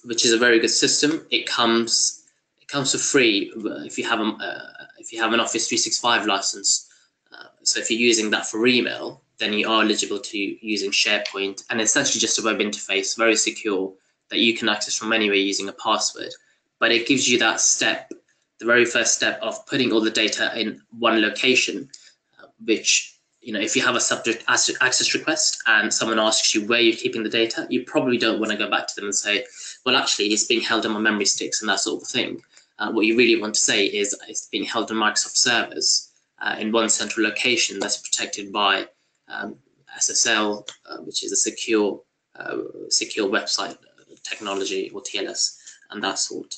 which is a very good system. It comes for free if you have an Office 365 license. So if you're using that for email, then you are eligible to using SharePoint, and it's essentially just a web interface, very secure, that you can access from anywhere using a password. But it gives you that step, the very first step of putting all the data in one location, which, you know, if you have a subject access request and someone asks you where you're keeping the data, you probably don't want to go back to them and say, well, actually, it's being held on my memory sticks and that sort of thing. What you really want to say is it's being held on Microsoft servers in one central location that's protected by SSL, which is a secure website technology, or TLS, and that sort.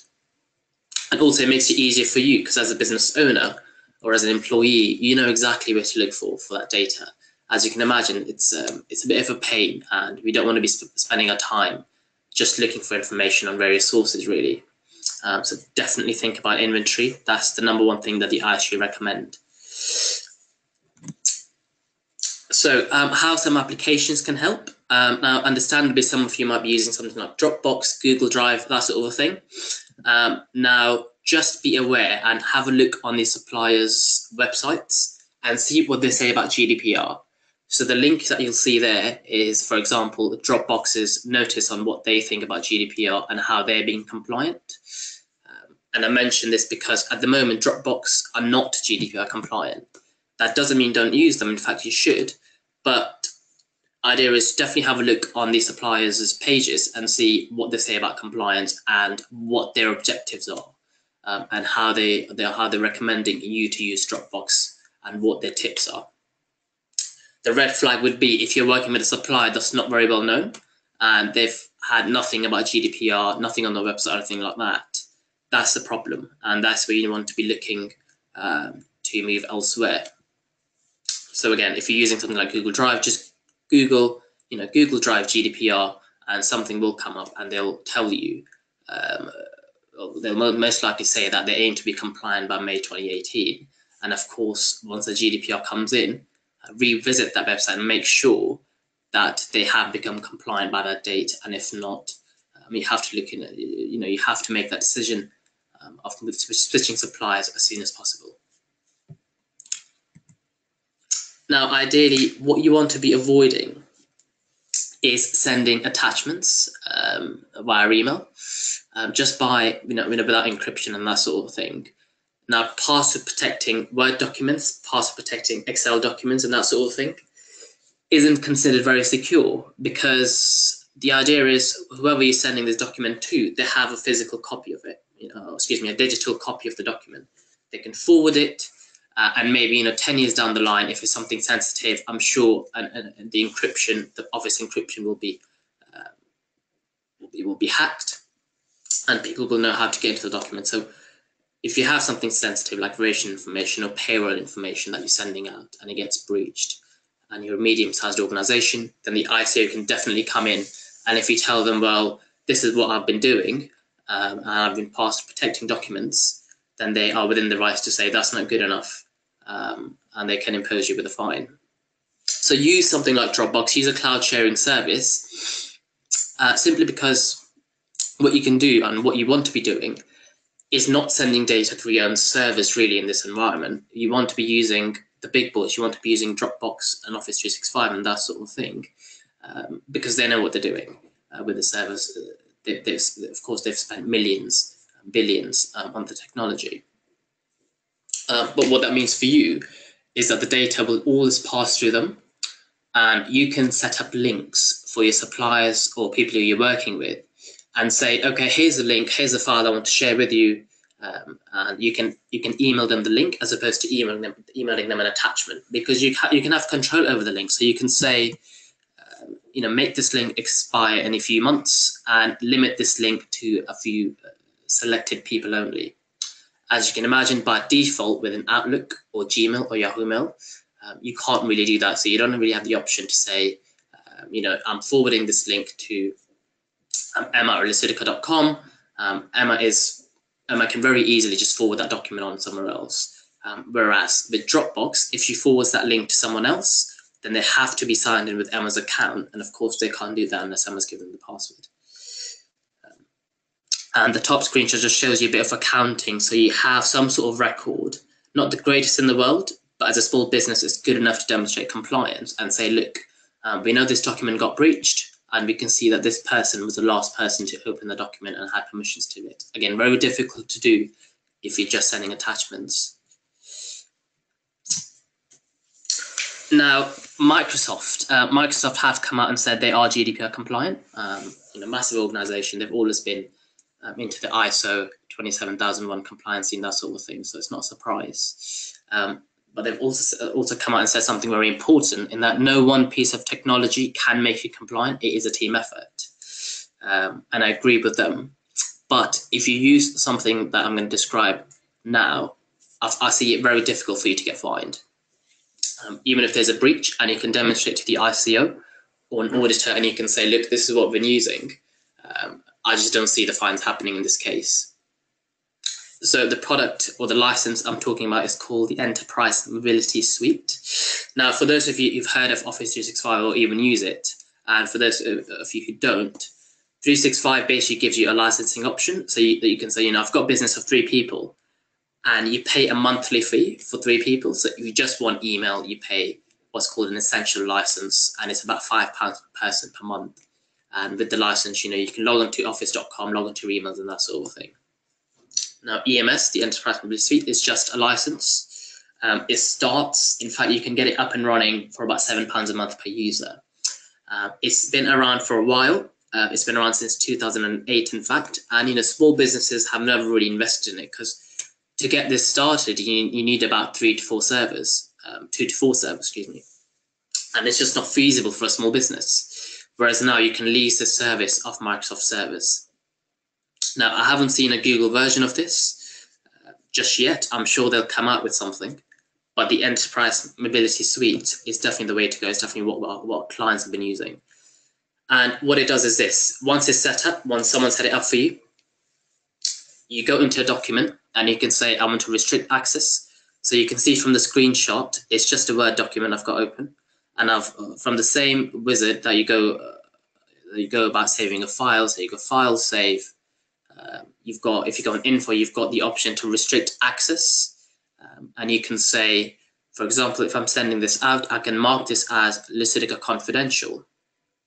And also it makes it easier for you, because as a business owner or as an employee, you know exactly where to look for that data. As you can imagine, it's a bit of a pain, and we don't want to be spending our time just looking for information on various sources, really. So definitely think about inventory. That's the #1 thing that the ICG recommend. So how some applications can help. Now, understandably, some of you might be using something like Dropbox, Google Drive, that sort of a thing. Now, just be aware and have a look on the suppliers' websites and see what they say about GDPR. So the link that you'll see there is, for example, Dropbox's notice on what they think about GDPR and how they're being compliant. And I mention this because at the moment, Dropbox are not GDPR compliant. That doesn't mean don't use them. In fact, you should. But idea is definitely have a look on the suppliers' pages and see what they say about compliance and what their objectives are, and how they're recommending you to use Dropbox and what their tips are. The red flag would be if you're working with a supplier that's not very well known and they've had nothing about GDPR, nothing on their website or anything like that. That's the problem, and that's where you want to be looking to move elsewhere. So again, if you're using something like Google Drive, just Google Drive GDPR, and something will come up, and they'll tell you. They'll most likely say that they aim to be compliant by May 2018. And of course, once the GDPR comes in, revisit that website and make sure that they have become compliant by that date. And if not, you have to look in. You have to make that decision of switching suppliers as soon as possible. Now, ideally, what you want to be avoiding is sending attachments via email, just by without encryption and that sort of thing. Now, password protecting Word documents, password protecting Excel documents, and that sort of thing isn't considered very secure, because the idea is whoever you're sending this document to, they have a physical copy of it. A digital copy of the document. They can forward it. And maybe 10 years down the line, if it's something sensitive, I'm sure and the encryption, the Office encryption will be hacked, and people will know how to get into the document. So if you have something sensitive like ration information or payroll information that you're sending out and it gets breached, and you're a medium-sized organization, then the ICO can definitely come in. And if you tell them, well, this is what I've been doing, and I've been password protecting documents, then they are within the rights to say that's not good enough. And they can impose you with a fine. So use something like Dropbox, use a cloud sharing service, simply because what you can do and what you want to be doing is not sending data through your own servers really in this environment. You want to be using the big boys, you want to be using Dropbox and Office 365 and that sort of thing, because they know what they're doing with the servers. Of course, they've spent millions, billions on the technology. But what that means for you is that the data will always pass through them, and you can set up links for your suppliers or people who you're working with and say, okay, here's a link, here's a file I want to share with you, and you can email them the link as opposed to emailing them an attachment, because you can have control over the link. So you can say, make this link expire in a few months and limit this link to a few selected people only. As you can imagine, by default within Outlook or Gmail or Yahoo Mail, you can't really do that. So you don't really have the option to say, I'm forwarding this link to Emma or Lucidica.com. Emma can very easily just forward that document on somewhere else. Whereas with Dropbox, if she forwards that link to someone else, then they have to be signed in with Emma's account. And of course, they can't do that unless Emma's given them the password. And the top screenshot just shows you a bit of accounting. So you have some sort of record, not the greatest in the world, but as a small business, it's good enough to demonstrate compliance and say, look, we know this document got breached, and we can see that this person was the last person to open the document and had permissions to it. Again, very difficult to do if you're just sending attachments. Now, Microsoft have come out and said they are GDPR compliant. Massive organization. They've always been into the ISO 27001 compliance and that sort of thing, so it's not a surprise. But they've also come out and said something very important, in that no one piece of technology can make you compliant. It is a team effort, and I agree with them. But if you use something that I'm going to describe now, I see it very difficult for you to get fined. Even if there's a breach and you can demonstrate to the ICO or an auditor and you can say, look, this is what we've been using, I just don't see the fines happening in this case. So the product or the license I'm talking about is called the Enterprise Mobility Suite. Now, for those of you who've heard of Office 365 or even use it, and for those of you who don't, 365 basically gives you a licensing option, so that you can say, I've got a business of 3 people, and you pay a monthly fee for 3 people. So if you just want email, you pay what's called an essential license, and it's about £5 per person per month. And with the license, you can log on to office.com, log on to your emails and that sort of thing. Now, EMS, the Enterprise Mobility Suite, is just a license. It starts, in fact, you can get it up and running for about £7 a month per user. It's been around for a while. It's been around since 2008, in fact. And, small businesses have never really invested in it, because to get this started, you need about 3 to 4 servers, 2 to 4 servers, excuse me. And it's just not feasible for a small business. Whereas now you can lease the service of Microsoft servers. Now, I haven't seen a Google version of this just yet. I'm sure they'll come out with something. But the Enterprise Mobility Suite is definitely the way to go. It's definitely what clients have been using. And what it does is this. Once it's set up, once someone set it up for you, you go into a document and you can say, I want to restrict access. So you can see from the screenshot, it's just a Word document I've got open. And from the same wizard that you go about saving a file, so you go File, Save. If you go on Info, you've got the option to restrict access. And you can say, for example, if I'm sending this out, I can mark this as Lucidica confidential.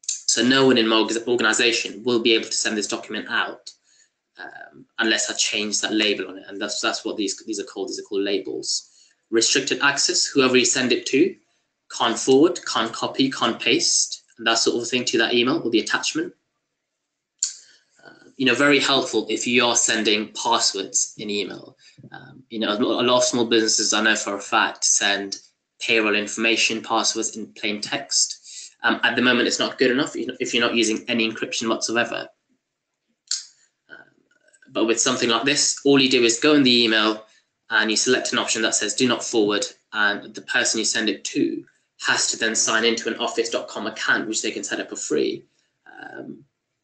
So no one in my organization will be able to send this document out unless I change that label on it. And that's what these are called. These are called labels. Restricted access, whoever you send it to, can't forward, can't copy, can't paste, and that sort of thing to that email or the attachment. Very helpful if you are sending passwords in email. A lot of small businesses, I know for a fact, send payroll information passwords in plain text. At the moment, it's not good enough if you're not using any encryption whatsoever. But with something like this, all you do is go in the email and you select an option that says do not forward, and the person you send it to has to then sign into an office.com account, which they can set up for free.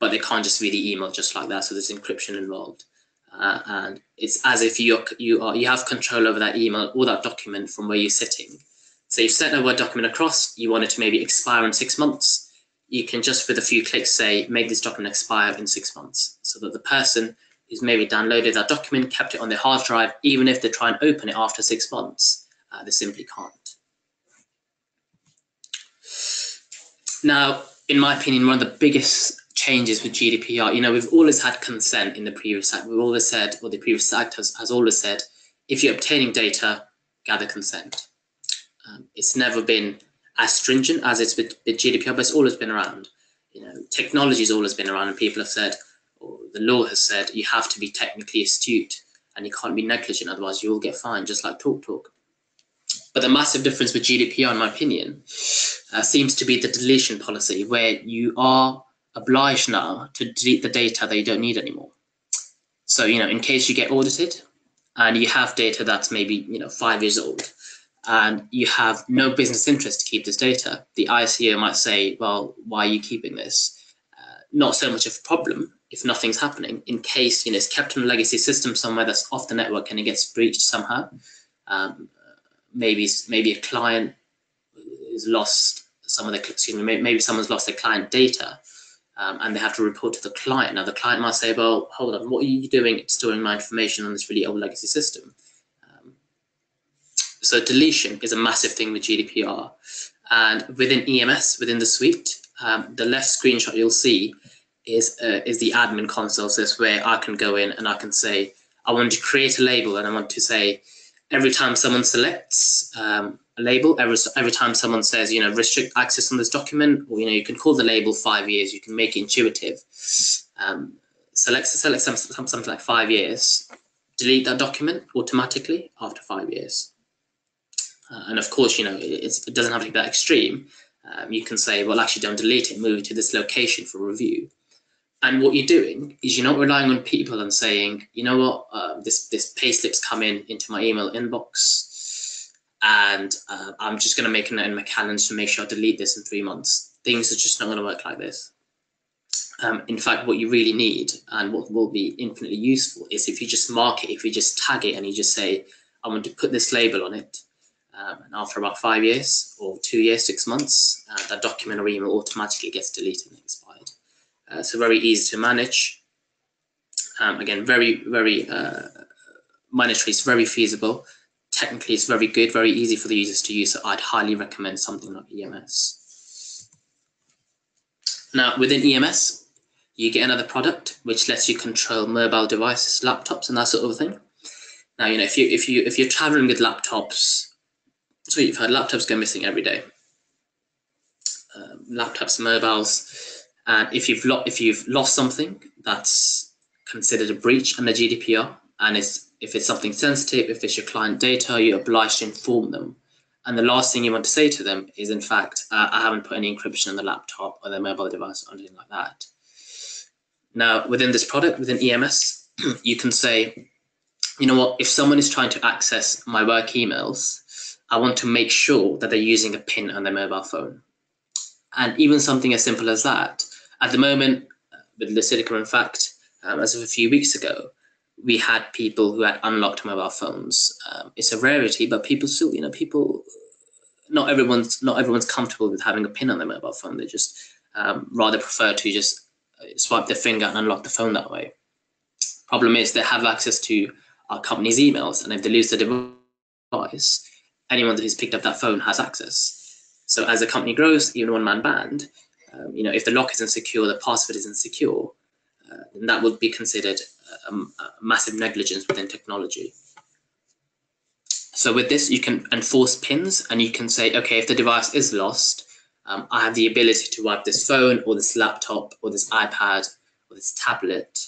But they can't just read the email just like that, so there's encryption involved. And it's as if you have control over that email or that document from where you're sitting. So you've sent a Word document across, you want it to maybe expire in 6 months. You can just with a few clicks say, make this document expire in 6 months, so that the person who's maybe downloaded that document, kept it on their hard drive, even if they try and open it after 6 months, they simply can't. Now, in my opinion, one of the biggest changes with GDPR, we've always had consent in the previous act. We've always said, or the previous act has always said, if you're obtaining data, gather consent. It's never been as stringent as it's with GDPR, but it's always been around. Technology's always been around, and people have said, or the law has said, you have to be technically astute and you can't be negligent, otherwise you will get fined, just like TalkTalk. But the massive difference with GDPR, in my opinion, seems to be the deletion policy, where you are obliged now to delete the data that you don't need anymore. So, in case you get audited and you have data that's maybe, 5 years old, and you have no business interest to keep this data, the ICO might say, well, why are you keeping this? Not so much of a problem if nothing's happening. In case, it's kept in a legacy system somewhere that's off the network and it gets breached somehow. Maybe a client has lost maybe someone's lost their client data. and they have to report to the client. Now the client might say, well, hold on, what are you doing storing my information on this really old legacy system? So deletion is a massive thing with GDPR. And within EMS, within the suite, the left screenshot you'll see is the admin console. So it's where I can go in and I can say, I want to create a label, and I want to say, every time someone selects a label, every time someone says, you know, restrict access on this document, or, you know, you can call the label 5 years, you can make it intuitive. Select something like 5 years, delete that document automatically after 5 years. And of course, you know, it doesn't have to be that extreme. You can say, well, actually don't delete it, move it to this location for review. And what you're doing is you're not relying on people and saying, you know what, this payslip's come into my email inbox, and I'm just going to make a note in my calendar to make sure I delete this in 3 months. Things are just not going to work like this. In fact, what you really need, and what will be infinitely useful, is if you just mark it, if you just tag it, and you just say, I want to put this label on it. And after about 5 years or 2 years, 6 months, that document or email automatically gets deleted and expired. So very easy to manage. Again, very monetary, it's very feasible. Technically, it's very good, very easy for the users to use. So I'd highly recommend something like EMS. Now, within EMS, you get another product which lets you control mobile devices, laptops, and that sort of thing. Now, you know, if you're traveling with laptops, so you've heard laptops go missing every day. Laptops, mobiles, and if you've lost something, that's considered a breach under GDPR. And if it's something sensitive, if it's your client data, you're obliged to inform them. And the last thing you want to say to them is, in fact, I haven't put any encryption on the laptop or their mobile device or anything like that. Now, within this product, within EMS, you can say, you know what, if someone is trying to access my work emails, I want to make sure that they're using a PIN on their mobile phone. And even something as simple as that. At the moment, with Lucidica, in fact, as of a few weeks ago, we had people who had unlocked mobile phones. It's a rarity, but people still, you know, not everyone's comfortable with having a PIN on their mobile phone. They just rather prefer to just swipe their finger and unlock the phone that way. Problem is, they have access to our company's emails, and if they lose the device, anyone who's picked up that phone has access. So as the company grows, even one-man band, you know, if the lock isn't secure, the password isn't secure, then that would be considered a massive negligence within technology. So with this, you can enforce PINs, and you can say, okay, if the device is lost, I have the ability to wipe this phone or this laptop or this iPad or this tablet,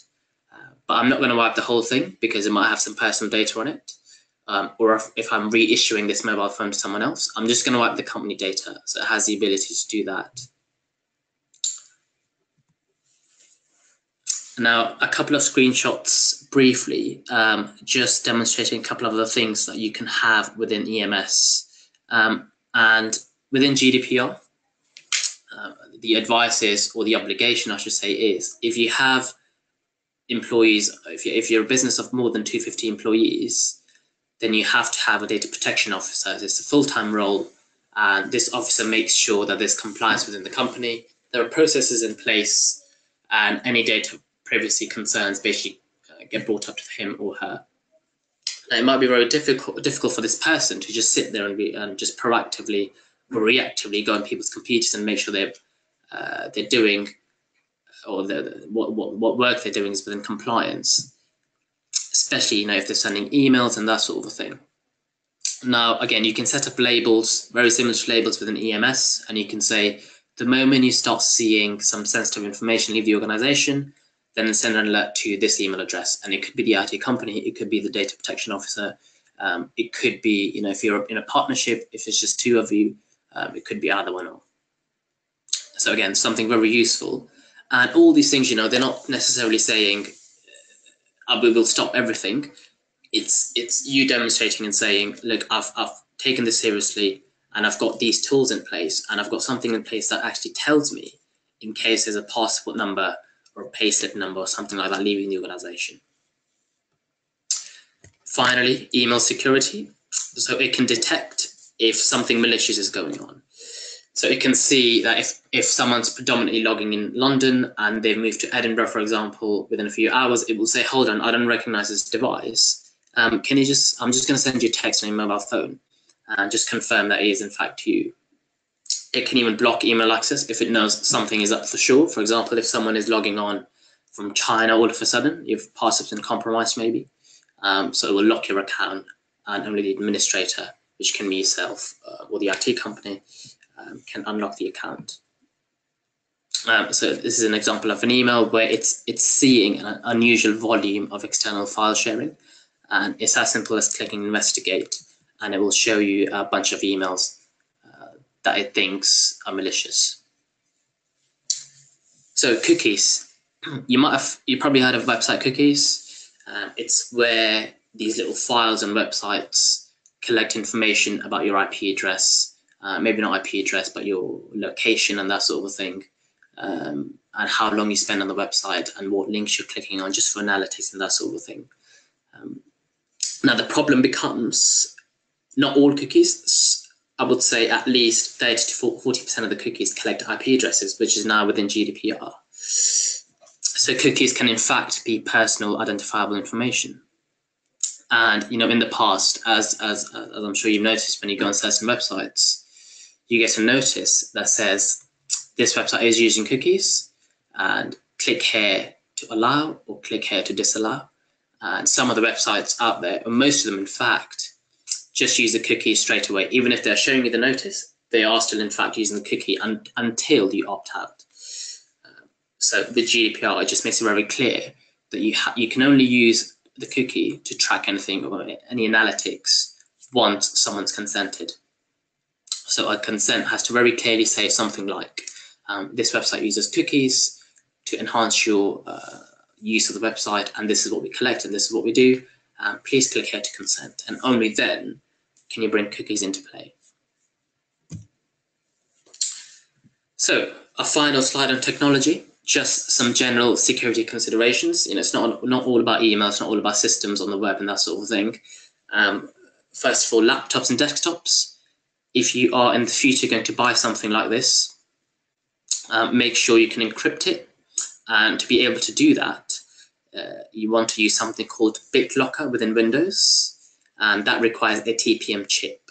but I'm not going to wipe the whole thing because it might have some personal data on it. Or if I'm reissuing this mobile phone to someone else, I'm just going to wipe the company data. So it has the ability to do that. Now, a couple of screenshots briefly, just demonstrating a couple of other things that you can have within EMS. And within GDPR, the advice is, or the obligation, I should say, is if you have employees, if you're a business of more than 250 employees, then you have to have a data protection officer. It's a full-time role, and this officer makes sure that there's compliance within the company. There are processes in place, and any data privacy concerns basically get brought up to him or her. Now, it might be very difficult for this person to just sit there and just proactively or reactively go on people's computers and make sure they're doing, or what work they're doing is within compliance. Especially, you know, if they're sending emails and that sort of thing. Now, again, you can set up labels, very similar to labels within EMS, and you can say, the moment you start seeing some sensitive information leave the organization, then send an alert to this email address. And it could be the IT company, it could be the data protection officer, it could be, you know, if you're in a partnership, if it's just two of you, it could be either one. So again, something very useful. And all these things, you know, they're not necessarily saying, we will stop everything. It's you demonstrating and saying, look, I've taken this seriously, and I've got these tools in place, and I've got something in place that actually tells me in case there's a passport number or a payslip number or something like that leaving the organization. Finally, email security. So it can detect if something malicious is going on. So it can see that if someone's predominantly logging in London and they've moved to Edinburgh, for example, within a few hours, it will say, hold on, I don't recognize this device. I'm just going to send you a text on your mobile phone and just confirm that it is in fact you. It can even block email access if it knows something is up for sure. For example, if someone is logging on from China all of a sudden, your password's been compromised maybe. So it will lock your account, and only the administrator, which can be yourself or the IT company, can unlock the account. So this is an example of an email where it's seeing an unusual volume of external file sharing, and it's as simple as clicking investigate, and it will show you a bunch of emails that it thinks are malicious. So cookies, you probably heard of website cookies. It's where these little files and websites collect information about your IP address, maybe not IP address, but your location and that sort of thing, and how long you spend on the website and what links you're clicking on, just for analytics and that sort of thing. Now the problem becomes, not all cookies, I would say at least 30 to 40% of the cookies collect IP addresses, which is now within GDPR. So cookies can in fact be personal identifiable information. And in the past, as I'm sure you've noticed when you go on certain websites, you get a notice that says this website is using cookies, and click here to allow or click here to disallow. And some of the websites out there, or most of them in fact, just use the cookie straight away. Even if they're showing you the notice, they are still in fact using the cookie until you opt out. So with GDPR, it just makes it very clear that you can only use the cookie to track anything or any analytics once someone's consented. So a consent has to very clearly say something like, this website uses cookies to enhance your use of the website, and this is what we collect and this is what we do. Please click here to consent, and only then can you bring cookies into play. So a final slide on technology, just some general security considerations. It's not all about email, it's not all about systems on the web and that sort of thing. First of all, laptops and desktops. If you are in the future going to buy something like this, make sure you can encrypt it. And to be able to do that, you want to use something called BitLocker within Windows, and that requires a TPM chip.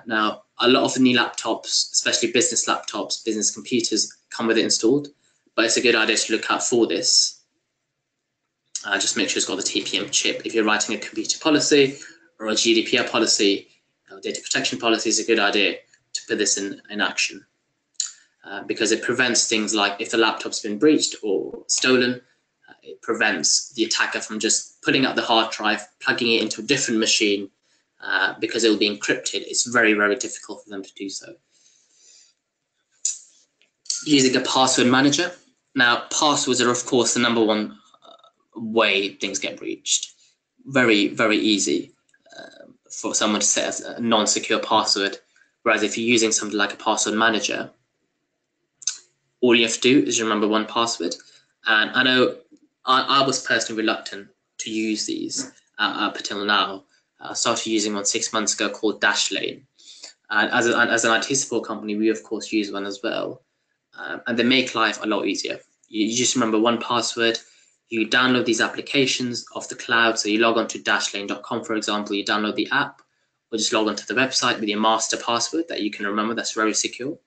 Now, a lot of the new laptops, especially business laptops, business computers, come with it installed, but it's a good idea to look out for this. Just make sure it's got the TPM chip. If you're writing a computer policy or a GDPR policy, data protection policy, is a good idea to put this in action. Because it prevents things like if the laptop's been breached or stolen, it prevents the attacker from just putting up the hard drive, plugging it into a different machine, because it will be encrypted. It's very, very difficult for them to do so. Using a password manager. Now, passwords are, of course, the number one way things get breached. Very, very easy for someone to set a non-secure password. Whereas if you're using something like a password manager, all you have to do is remember one password. And I know I was personally reluctant to use these up until now. I started using one 6 months ago called Dashlane. And as an IT support company, we of course use one as well. And they make life a lot easier. You just remember one password. You download these applications off the cloud. So you log on to dashlane.com, for example, you download the app, or just log onto the website with your master password that you can remember. That's very secure.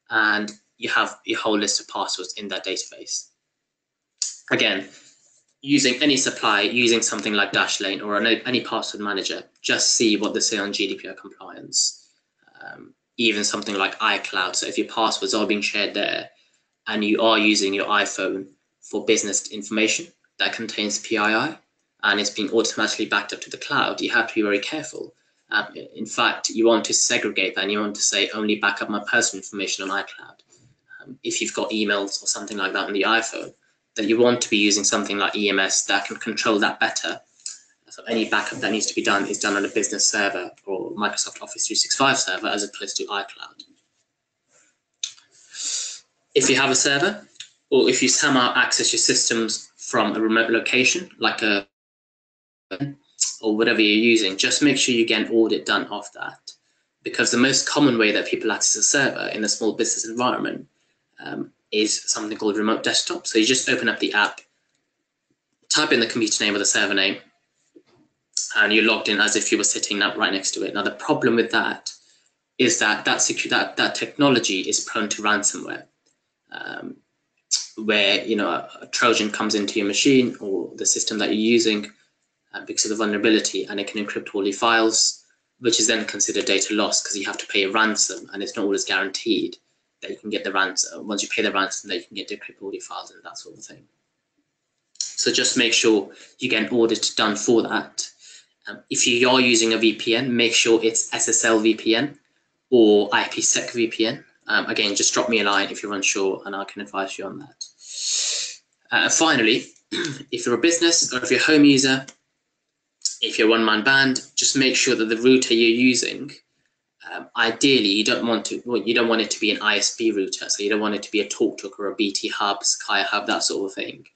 And you have your whole list of passwords in that database. Again, using any supplier, using something like Dashlane or any password manager, just see what they say on GDPR compliance. Even something like iCloud. So if your passwords are being shared there and you are using your iPhone for business information that contains PII and it's being automatically backed up to the cloud, you have to be very careful. In fact, you want to segregate that and you want to say only back up my personal information on iCloud. If you've got emails or something like that on the iPhone, then you want to be using something like EMS that can control that better. So any backup that needs to be done is done on a business server or Microsoft Office 365 server as opposed to iCloud. If you have a server, or if you somehow access your systems from a remote location, like or whatever you're using, just make sure you get an audit done of that. because the most common way that people access a server in a small business environment is something called remote desktop. So you just open up the app, type in the computer name or the server name, and you're logged in as if you were sitting right next to it. Now, the problem with that is that that technology is prone to ransomware, where a Trojan comes into your machine or the system that you're using because of the vulnerability, and it can encrypt all your files, which is then considered data loss because you have to pay a ransom, and it's not always guaranteed that you can get the ransom. Once you pay the ransom, that you can get to decrypt all your files and that sort of thing. So just make sure you get an audit done for that. If you are using a VPN, make sure it's SSL VPN or IPsec VPN. Again, just drop me a line if you're unsure, and I can advise you on that. Finally, if you're a business or if you're a home user, if you're a one-man band, just make sure that the router you're using, ideally, you don't want it to be an ISP router. So you don't want it to be a TalkTalk or a BT Hub, Sky Hub, that sort of thing.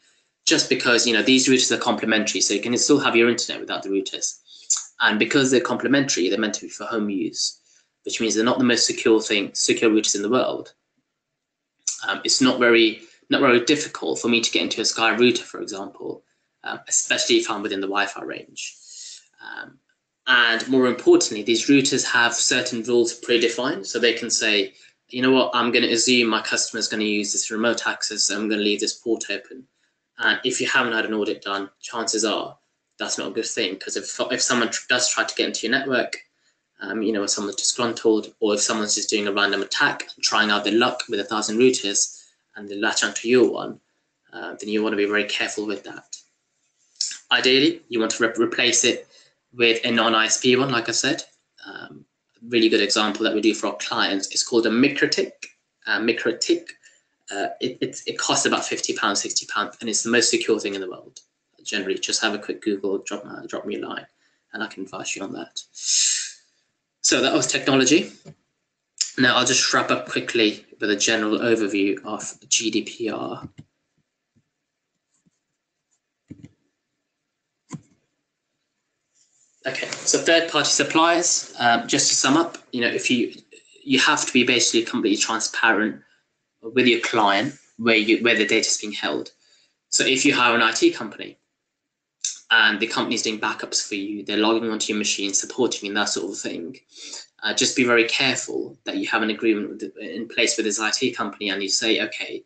Just because these routers are complementary, so you can still have your internet without the routers. And because they're complementary, they're meant to be for home use, which means they're not the most secure routers in the world. It's not very difficult for me to get into a Sky router, for example, especially if I'm within the Wi-Fi range. And more importantly, these routers have certain rules predefined, so they can say, you know what, I'm going to assume my customer is going to use this remote access, so I'm going to leave this port open. And if you haven't had an audit done, chances are that's not a good thing, because if someone does try to get into your network, if someone's disgruntled, or if someone's just doing a random attack and trying out their luck with 1,000 routers and they latch onto your one, then you want to be very careful with that. Ideally, you want to replace it with a non-ISP one, like I said. Really good example that we do for our clients is called a MikroTik. It costs about £50, £60, and it's the most secure thing in the world. Generally, just have a quick Google, drop me a line, and I can advise you on that. So that was technology. Now I'll just wrap up quickly with a general overview of GDPR. Okay, so third-party suppliers. Just to sum up, if you have to be basically completely transparent with your client where the data is being held. So if you hire an IT company and the company is doing backups for you, they're logging onto your machine, supporting you, and that sort of thing, just be very careful that you have an agreement in place with this IT company, and you say, okay,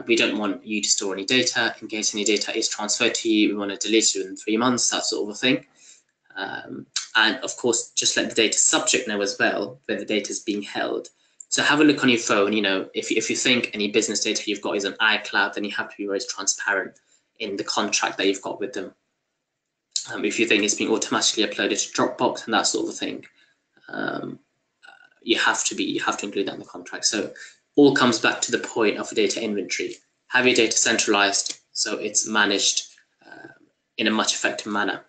we don't want you to store any data. In case any data is transferred to you, we want to delete it within 3 months, that sort of a thing. And of course, just let the data subject know as well where the data is being held. So have a look on your phone. If you think any business data you've got is on iCloud, then you have to be very transparent in the contract that you've got with them. If you think it's being automatically uploaded to Dropbox and that sort of thing, you have to include that in the contract. So all comes back to the point of data inventory. Have your data centralized so it's managed in a much effective manner.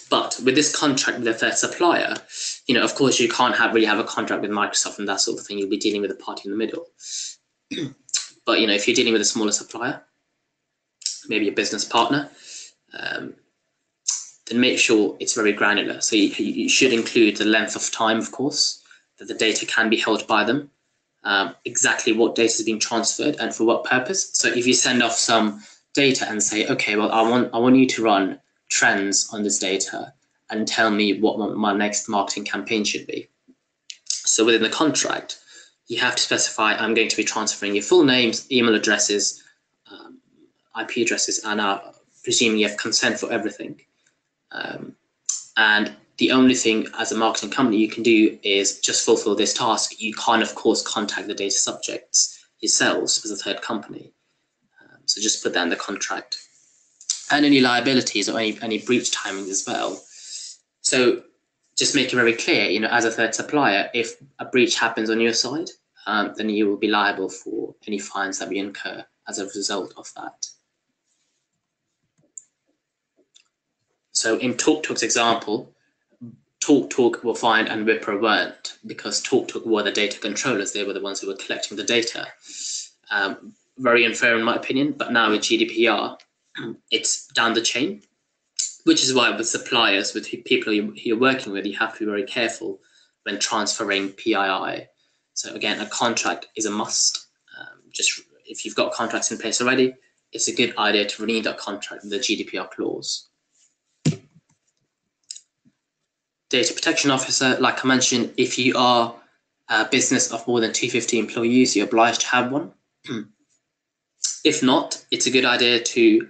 But with this contract with a third supplier, of course, you can't really have a contract with Microsoft and that sort of thing. You'll be dealing with a party in the middle. But if you're dealing with a smaller supplier, maybe a business partner, then make sure it's very granular. So you should include the length of time, of course, that the data can be held by them, exactly what data is being transferred and for what purpose. So if you send off some data and say, okay, well, I want you to run trends on this data and tell me what my next marketing campaign should be. So within the contract, you have to specify, I'm going to be transferring your full names, email addresses, IP addresses, and presuming you have consent for everything. And the only thing as a marketing company you can do is just fulfill this task. You can't, of course, contact the data subjects yourselves as a third company. So just put that in the contract. And any liabilities or any breach timings as well. So just make it very clear, as a third supplier, if a breach happens on your side, then you will be liable for any fines that we incur as a result of that. So in TalkTalk's example, TalkTalk were fined and Wipro weren't, because TalkTalk were the data controllers. They were the ones who were collecting the data. Very unfair in my opinion, but now with GDPR, it's down the chain, which is why with suppliers, with people you're working with, you have to be very careful when transferring PII. So again, a contract is a must. Just if you've got contracts in place already, it's a good idea to renew that contract with the GDPR clause. Data protection officer, like I mentioned, if you are a business of more than 250 employees, you're obliged to have one. If not, it's a good idea to,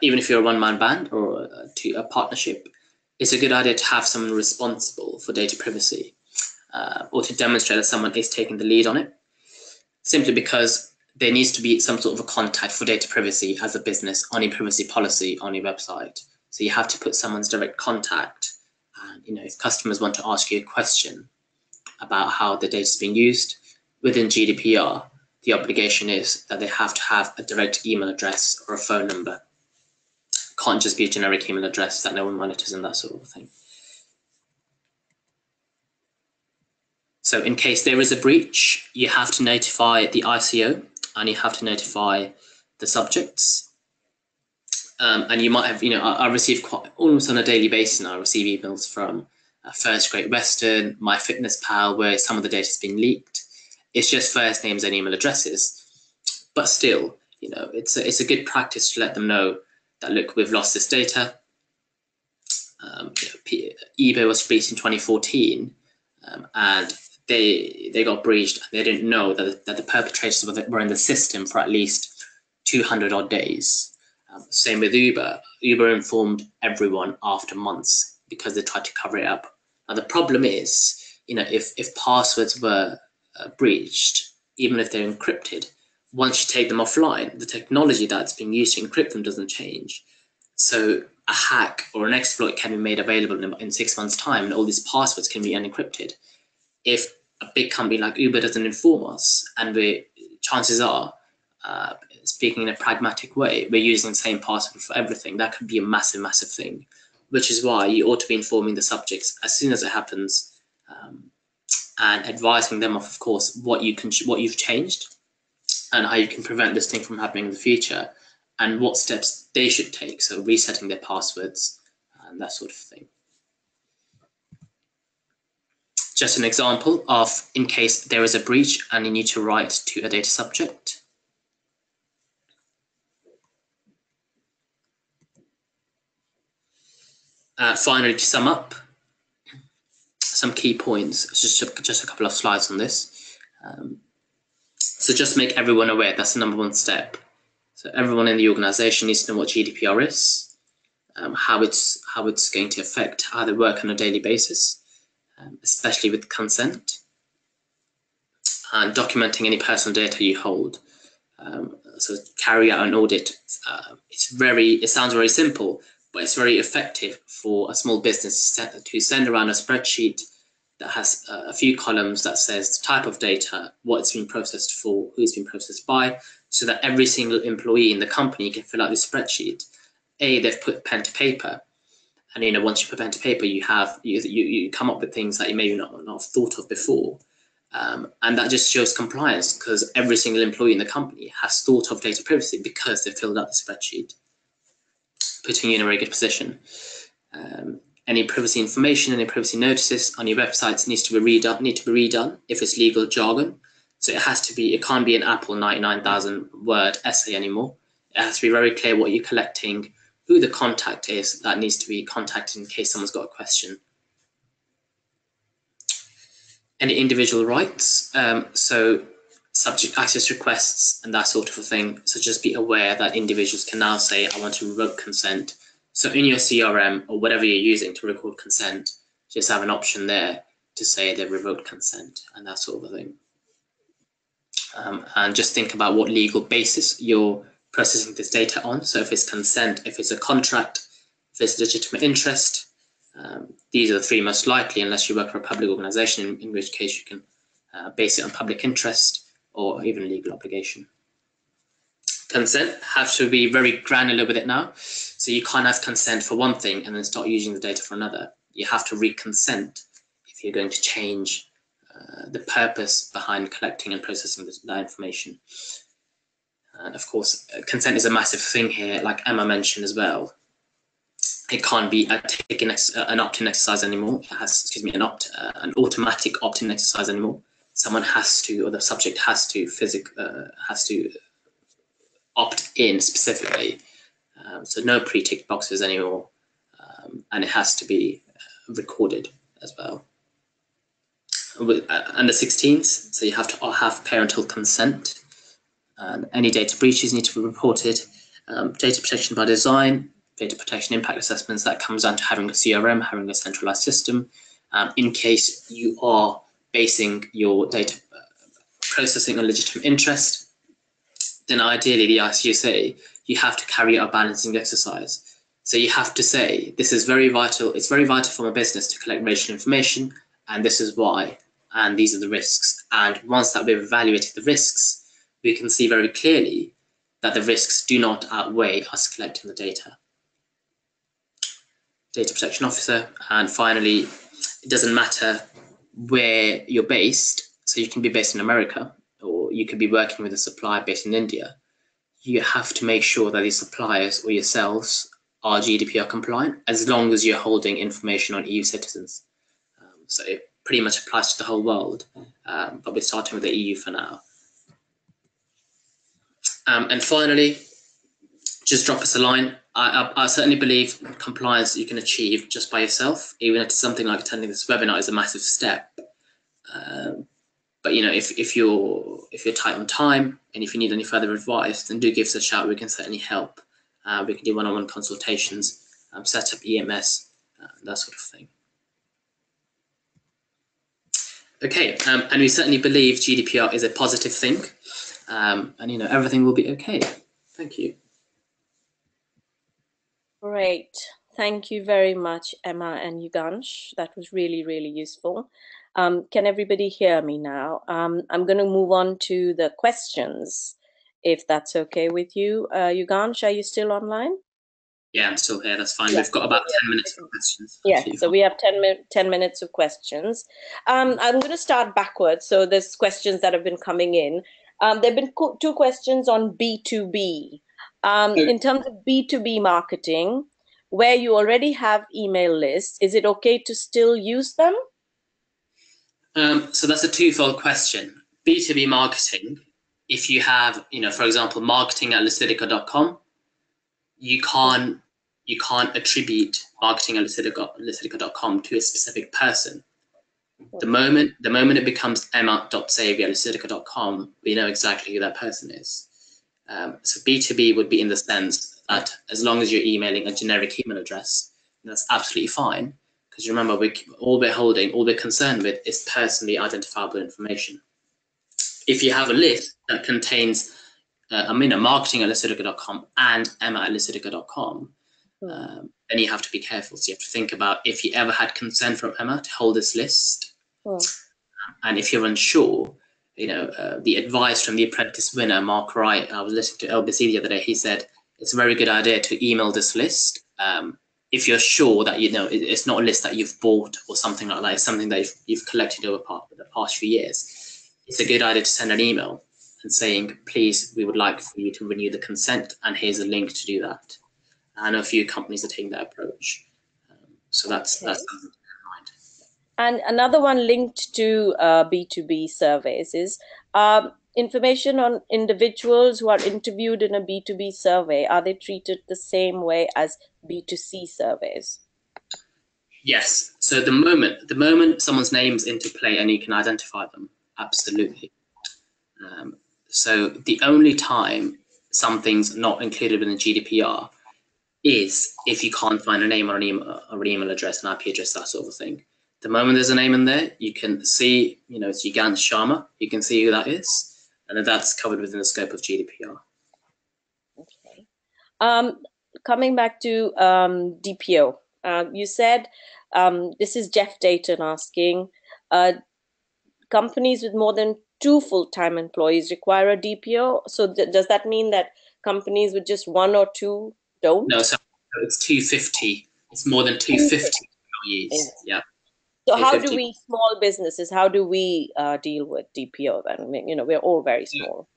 even if you're a one-man band or to a partnership, it's a good idea to have someone responsible for data privacy, or to demonstrate that someone is taking the lead on it, simply because there needs to be some sort of a contact for data privacy as a business on your privacy policy on your website. So you have to put someone's direct contact. And if customers want to ask you a question about how the data is being used within GDPR, the obligation is that they have to have a direct email address or a phone number. It can't just be a generic email address that no one monitors and that sort of thing. So in case there is a breach, you have to notify the ICO and you have to notify the subjects. And you might have, I receive almost on a daily basis now, I receive emails from First Great Western, MyFitnessPal, where some of the data has been leaked. It's just first names and email addresses. But still, it's a good practice to let them know that, look, we've lost this data. eBay was breached in 2014, and they got breached. And they didn't know that the perpetrators were in the system for at least 200 odd days. Same with Uber. Uber informed everyone after months because they tried to cover it up. Now the problem is, if passwords were breached, even if they're encrypted, once you take them offline, the technology that's being used to encrypt them doesn't change. So a hack or an exploit can be made available in 6 months' time, and all these passwords can be unencrypted. If a big company like Uber doesn't inform us, and chances are, speaking in a pragmatic way, we're using the same password for everything, that could be a massive, massive thing, which is why you ought to be informing the subjects as soon as it happens, and advising them of course, what you've changed and how you can prevent this thing from happening in the future, and what steps they should take, so resetting their passwords and that sort of thing. Just an example of, in case there is a breach and you need to write to a data subject. Finally, to sum up, some key points, just a couple of slides on this. So just make everyone aware, that's the #1 step. So everyone in the organization needs to know what GDPR is, how it's going to affect how they work on a daily basis, especially with consent, and documenting any personal data you hold. So carry out an audit. It sounds very simple, but it's very effective for a small business to send around a spreadsheet that has a few columns that says the type of data, what it's been processed for, who it's been processed by, so that every single employee in the company can fill out this spreadsheet. They've put pen to paper, and once you put pen to paper, you come up with things that you may not have thought of before. And that just shows compliance, because every single employee in the company has thought of data privacy because they filled out the spreadsheet, putting you in a very good position. Any privacy information, any privacy notices on your websites need to be redone if it's legal jargon. So it can't be an Apple 99,000 word essay anymore. It has to be very clear what you're collecting, who the contact is that needs to be contacted in case someone's got a question. Any individual rights, so subject access requests and that sort of a thing. So just be aware that individuals can now say, I want to revoke consent. So in your CRM or whatever you're using to record consent, just have an option there to say they've revoked consent and that sort of a thing. And just think about what legal basis you're processing this data on. So if it's consent, if it's a contract, if it's legitimate interest, these are the three most likely, unless you work for a public organization, in which case you can base it on public interest or even legal obligation. Consent has to be very granular with it now. So you can't have consent for one thing and then start using the data for another. You have to re-consent if you're going to change the purpose behind collecting and processing that information. And of course, consent is a massive thing here, like Emma mentioned as well. It can't be an opt-in exercise anymore. It has, excuse me, an automatic opt-in exercise anymore. Someone has to, or the subject has to opt in specifically. So no pre-ticked boxes anymore, and it has to be recorded as well. Under 16s, so you have to have parental consent. Any data breaches need to be reported. Data protection by design, data protection impact assessments, that comes down to having a CRM, having a centralized system. In case you are basing your data processing on legitimate interest, then ideally the ICG, you have to carry out a balancing exercise. So you have to say, this is very vital, it's very vital for my business to collect racial information, and this is why, and these are the risks. And once that we've evaluated the risks, we can see very clearly that the risks do not outweigh us collecting the data. Data protection officer, and finally, it doesn't matter where you're based, so you can be based in America, or you could be working with a supplier based in India. You have to make sure that these suppliers or yourselves are GDPR compliant, as long as you're holding information on EU citizens. So it pretty much applies to the whole world, but we're starting with the EU for now. And finally, just drop us a line. I certainly believe compliance you can achieve just by yourself, even if it's something like attending this webinar is a massive step. But you know, if you're tight on time and if you need any further advice, then do give us a shout. We can certainly help. We can do one-on-one consultations, set up EMS, that sort of thing. Okay, and we certainly believe GDPR is a positive thing, and you know, everything will be okay. Thank you. Great. Thank you very much, Emma and Yugansh. That was really, really useful. Can everybody hear me now? I'm going to move on to the questions, if that's okay with you. Yugansh, are you still online? Yeah, I'm still here. That's fine. Yeah. We've got about 10 minutes for questions. Yeah, so we have 10 minutes of questions. I'm going to start backwards. So there's questions that have been coming in. There have been two questions on B2B. In terms of B2B marketing, where you already have email lists, is it okay to still use them? So that's a twofold question. B2B marketing, if you have, you know, for example, marketing at Lucidica.com, you can't attribute marketing at Lucidica.com to a specific person. The moment it becomes emma.saviour at Lucidica.com, we know exactly who that person is. So B2B would be in the sense that as long as you're emailing a generic email address, that's absolutely fine. Because remember, all we're concerned with is personally identifiable information. If you have a list that contains marketing at Lucidica.com and emma at Lucidica.com, then you have to be careful. So you have to think about if you ever had consent from Emma to hold this list. And if you're unsure, you know, the advice from the Apprentice winner, Mark Wright, I was listening to LBC the other day, he said, it's a very good idea to email this list. If you're sure that, you know, it's not a list that you've bought or something like that, it's something that you've collected over the past few years, it's a good idea to send an email and saying, please, we would like for you to renew the consent, and here's a link to do that. I know a few companies are taking that approach. So that's something to bear in mind. And another one linked to B2B surveys is information on individuals who are interviewed in a B2B survey. Are they treated the same way as B2C surveys? Yes. So the moment someone's name's into play and you can identify them, absolutely. So the only time something's not included in the GDPR is if you can't find a name or an email address, an IP address, that sort of thing. The moment there's a name in there, you can see, you know, it's Yugansh Sharma. You can see who that is, and that's covered within the scope of GDPR. Okay. Coming back to DPO, you said this is Jeff Dayton asking, companies with more than 2 full-time employees require a DPO. So does that mean that companies with just 1 or 2 don't? No, so it's 250. It's more than 250 employees. Yeah. So how do we, small businesses, how do we deal with DPO then? You know, we're all very small.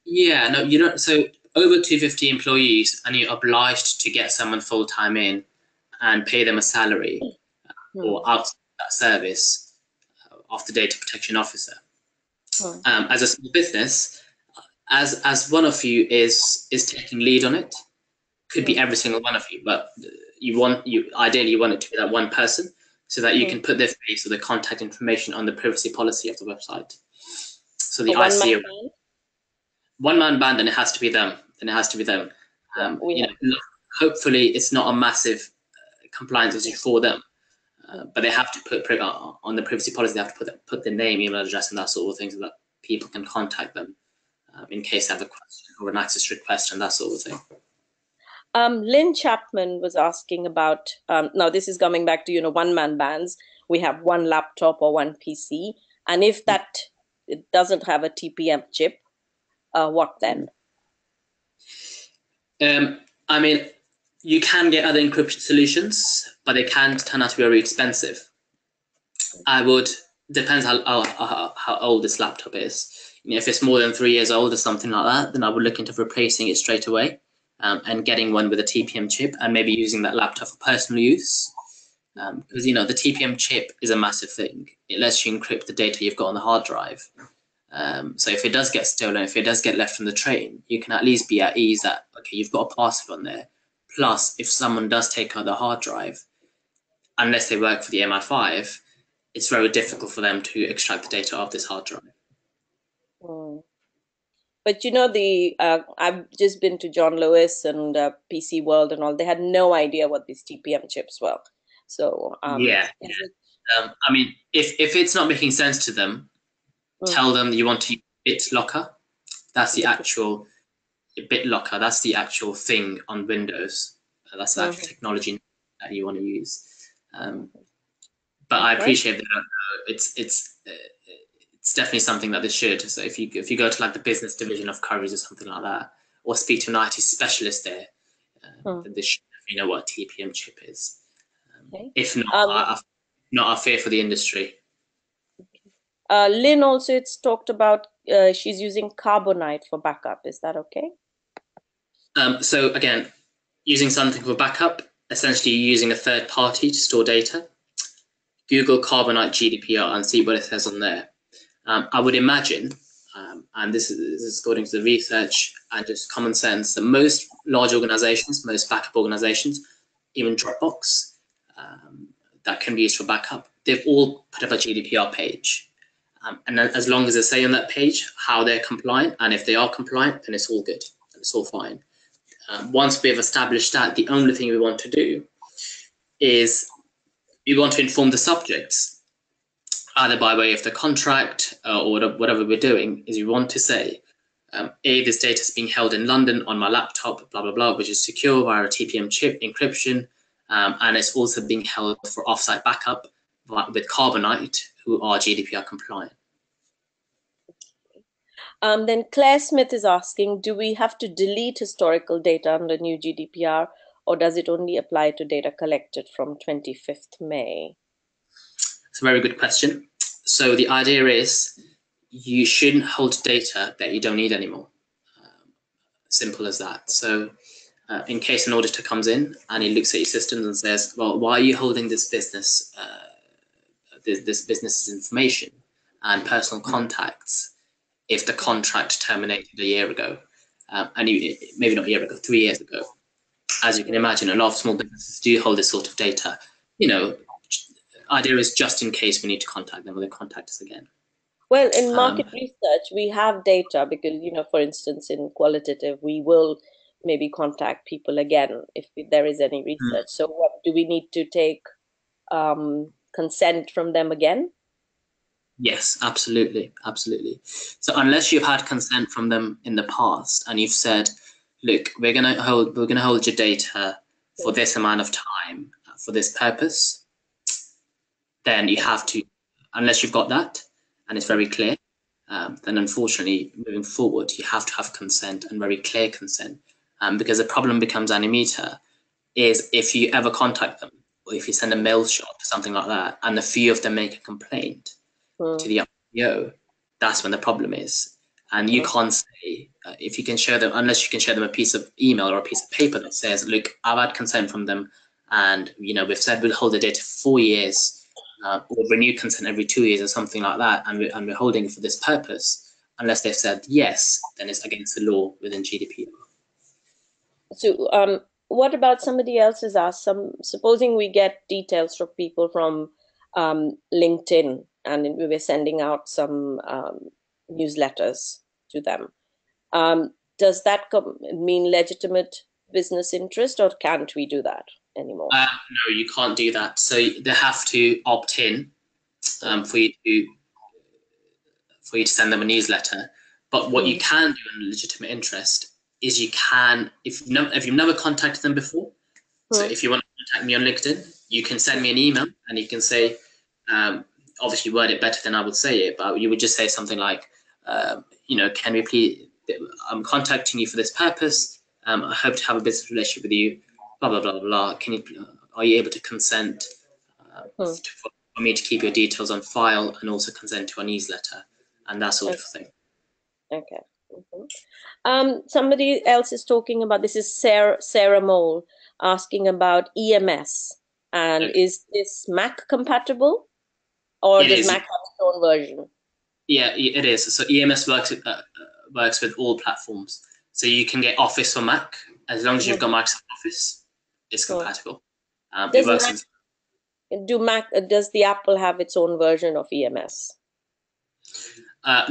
Yeah, no, you know, so over 250 employees, and you're obliged to get someone full-time in and pay them a salary or outsource that service of the data protection officer. As a small business, as one of you is taking lead on it, could be every single one of you, but ideally you want it to be that one person, so that you can put their face or their contact information on the privacy policy of the website. So the ICO, one-man band, and it has to be them. Hopefully it's not a massive compliance issue for them, but they have to put on the privacy policy. They have to put their name, email address, and that sort of thing, so that people can contact them in case they have a question or an access request and that sort of thing. Lynn Chapman was asking about, now this is coming back to, one-man bands. We have one laptop or one PC. And if it doesn't have a TPM chip, what then? I mean, you can get other encryption solutions, but they can turn out to be very expensive. Depends how old this laptop is. If it's more than 3 years old or something like that, then I would look into replacing it straight away. And getting one with a TPM chip, and maybe using that laptop for personal use. Because, the TPM chip is a massive thing. It lets you encrypt the data you've got on the hard drive. So if it does get stolen, if it does get left on the train, you can at least be at ease that, okay, you've got a password on there. Plus, if someone does take out the hard drive, unless they work for the MI5, it's very difficult for them to extract the data off this hard drive. But I've just been to John Lewis and PC World and all. They had no idea what these TPM chips were. So I mean, if it's not making sense to them, tell them you want to use BitLocker. That's the actual BitLocker. That's the actual thing on Windows. That's the actual technology that you want to use. But I appreciate that it's definitely something that they should. So if you go to like the business division of Currys or something like that, or speak to an IT specialist there, then they should know what a TPM chip is. If not, not a fear for the industry. Lynn also, it's talked about she's using Carbonite for backup. Is that okay? So again, using something for backup, essentially using a third party to store data. Google Carbonite GDPR and see what it says on there. I would imagine, and this is according to the research and just common sense, that most large organizations, most backup organizations, even Dropbox, that can be used for backup, they've all put up a GDPR page. And then as long as they say on that page how they're compliant, and if they are compliant, then it's all good, it's all fine. Once we've established that, the only thing we want to do is we want to inform the subjects, either by way of the contract or whatever we're doing, is we want to say, this data is being held in London on my laptop, blah, blah, blah, which is secure via a TPM chip encryption, and it's also being held for offsite backup with Carbonite, who are GDPR compliant. Then Claire Smith is asking, do we have to delete historical data under new GDPR, or does it only apply to data collected from 25th May? It's a very good question. So the idea is you shouldn't hold data that you don't need anymore. Simple as that. So in case an auditor comes in and he looks at your systems and says, well, why are you holding this business's information and personal contacts if the contract terminated a year ago? Maybe not a year ago, 3 years ago. As you can imagine, a lot of small businesses do hold this sort of data. Idea is just in case we need to contact them, or they contact us again. Well, in market research, we have data because, for instance, in qualitative, we will maybe contact people again if there is any research. So what do we need to take consent from them again? Yes, absolutely. Absolutely. So unless you've had consent from them in the past and you've said, look, we're going to hold your data for this amount of time for this purpose, then you have to, unless you've got that and it's very clear, then unfortunately moving forward you have to have consent, and very clear consent, because the problem becomes Animeter is if you ever contact them, or if you send a mail shot or something like that, and a few of them make a complaint to the RPO, that's when the problem is. And you can't say, if you can show them, unless you can show them a piece of email or a piece of paper that says, look, I've had consent from them and we've said we'll hold the data for 4 years, or renew consent every 2 years or something like that, and we're holding it for this purpose, unless they've said yes, then it's against the law within GDPR. So what about somebody else has asked, supposing we get details from people from LinkedIn, and we were sending out some newsletters to them. Does that mean legitimate business interest, or can't we do that anymore? No, you can't do that. So they have to opt in for you to send them a newsletter. But what you can do in legitimate interest is you can, if you've never contacted them before, so if you want to contact me on LinkedIn, you can send me an email and you can say, obviously word it better than I would say it, but you would just say something like, can we please, I'm contacting you for this purpose. I hope to have a business relationship with you, blah, blah, blah, blah. Are you able to consent for me to keep your details on file and also consent to a newsletter and that sort of thing? Okay. Somebody else is talking about, this is Sarah Mole asking about EMS, and is this Mac compatible, or does Mac have its own version? Yeah, it is. So EMS works with all platforms. So you can get Office for Mac as long as you've got Microsoft Office. It's compatible. It works. Does the Apple have its own version of EMS?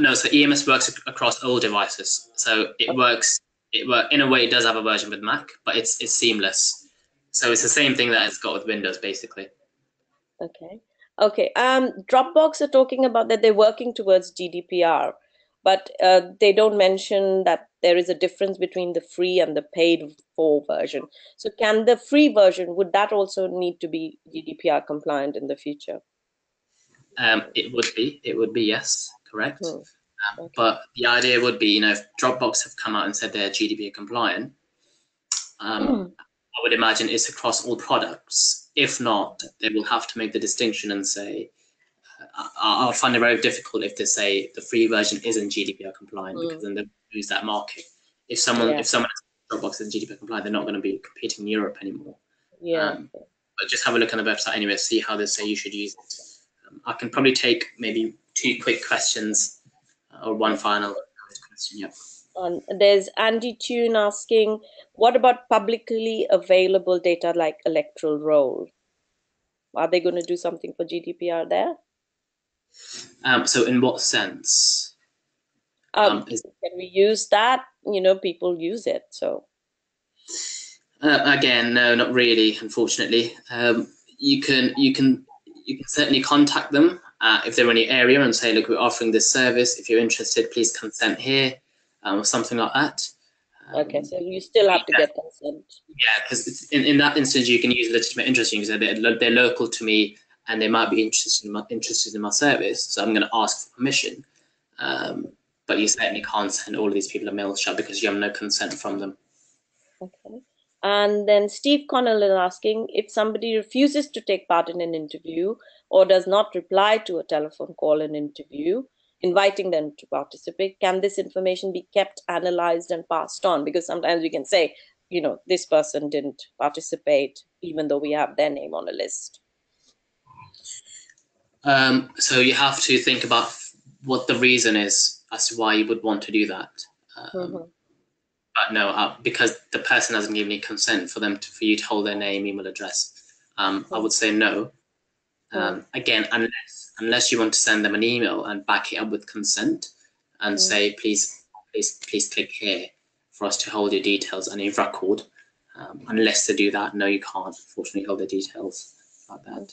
No, so EMS works across all devices. So it works. In a way, it does have a version with Mac, but it's seamless. So it's the same thing that it's got with Windows, basically. Okay. Dropbox are talking about that they're working towards GDPR, but they don't mention that there is a difference between the free and the paid for version. So can the free version, would that also need to be GDPR compliant in the future? It would be, yes, correct. But the idea would be, if Dropbox have come out and said they're GDPR compliant, I would imagine it's across all products. If not, they will have to make the distinction and say, I'll find it very difficult if they say the free version isn't GDPR compliant, because then they lose that market. If someone Dropbox is GDPR compliant, they're not going to be competing in Europe anymore. But just have a look on the website anyway, see how they say you should use it. I can probably take maybe 2 quick questions or one final question. There's Andy Tune asking, what about publicly available data like electoral roll? Are they going to do something for GDPR there? So in what sense? Can we use that? People use it, so. Again, no, not really, unfortunately. You can certainly contact them if they're in the area and say, look, we're offering this service. If you're interested, please consent here, or something like that. Okay, so you still have to get consent. Yeah, because in that instance, you can use legitimate interest. You can say they're local to me and they might be interested in my service, so I'm going to ask for permission. But you certainly can't send all of these people a mail shot because you have no consent from them. Okay. And then Steve Connell is asking, if somebody refuses to take part in an interview or does not reply to a telephone call and interview, inviting them to participate, can this information be kept, analyzed, and passed on? Because sometimes we can say, this person didn't participate, even though we have their name on a list. So you have to think about what the reason is as to why you would want to do that. But no, because the person hasn't given you consent for you to hold their name, email address, I would say no. Again, unless you want to send them an email and back it up with consent and say, please click here for us to hold your details and your record. Unless they do that, no, you can't, unfortunately, hold their details like that.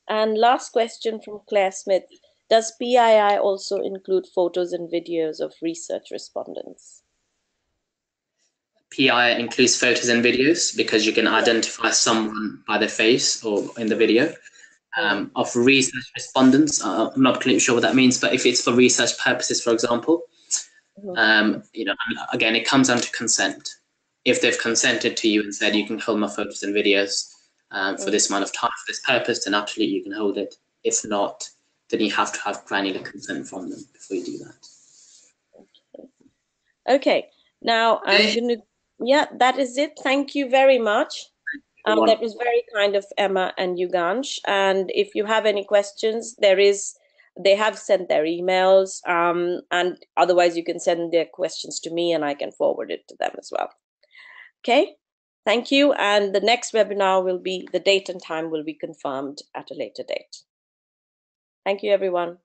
And last question from Claire Smith. Does PII also include photos and videos of research respondents? PII includes photos and videos because you can identify someone by their face or in the video. Of research respondents, I'm not completely sure what that means, but if it's for research purposes, for example, again, it comes down to consent. If they've consented to you and said you can hold my photos and videos for this amount of time for this purpose, then absolutely you can hold it. If not, then you have to have granular consent from them before you do that. Okay. Now I'm going to, that is it. Thank you very much. That was very kind of Emma and Yugansh. And if you have any questions, they have sent their emails, and otherwise you can send their questions to me and I can forward it to them as well. Okay, thank you. And the next webinar will be, the date and time will be confirmed at a later date. Thank you, everyone.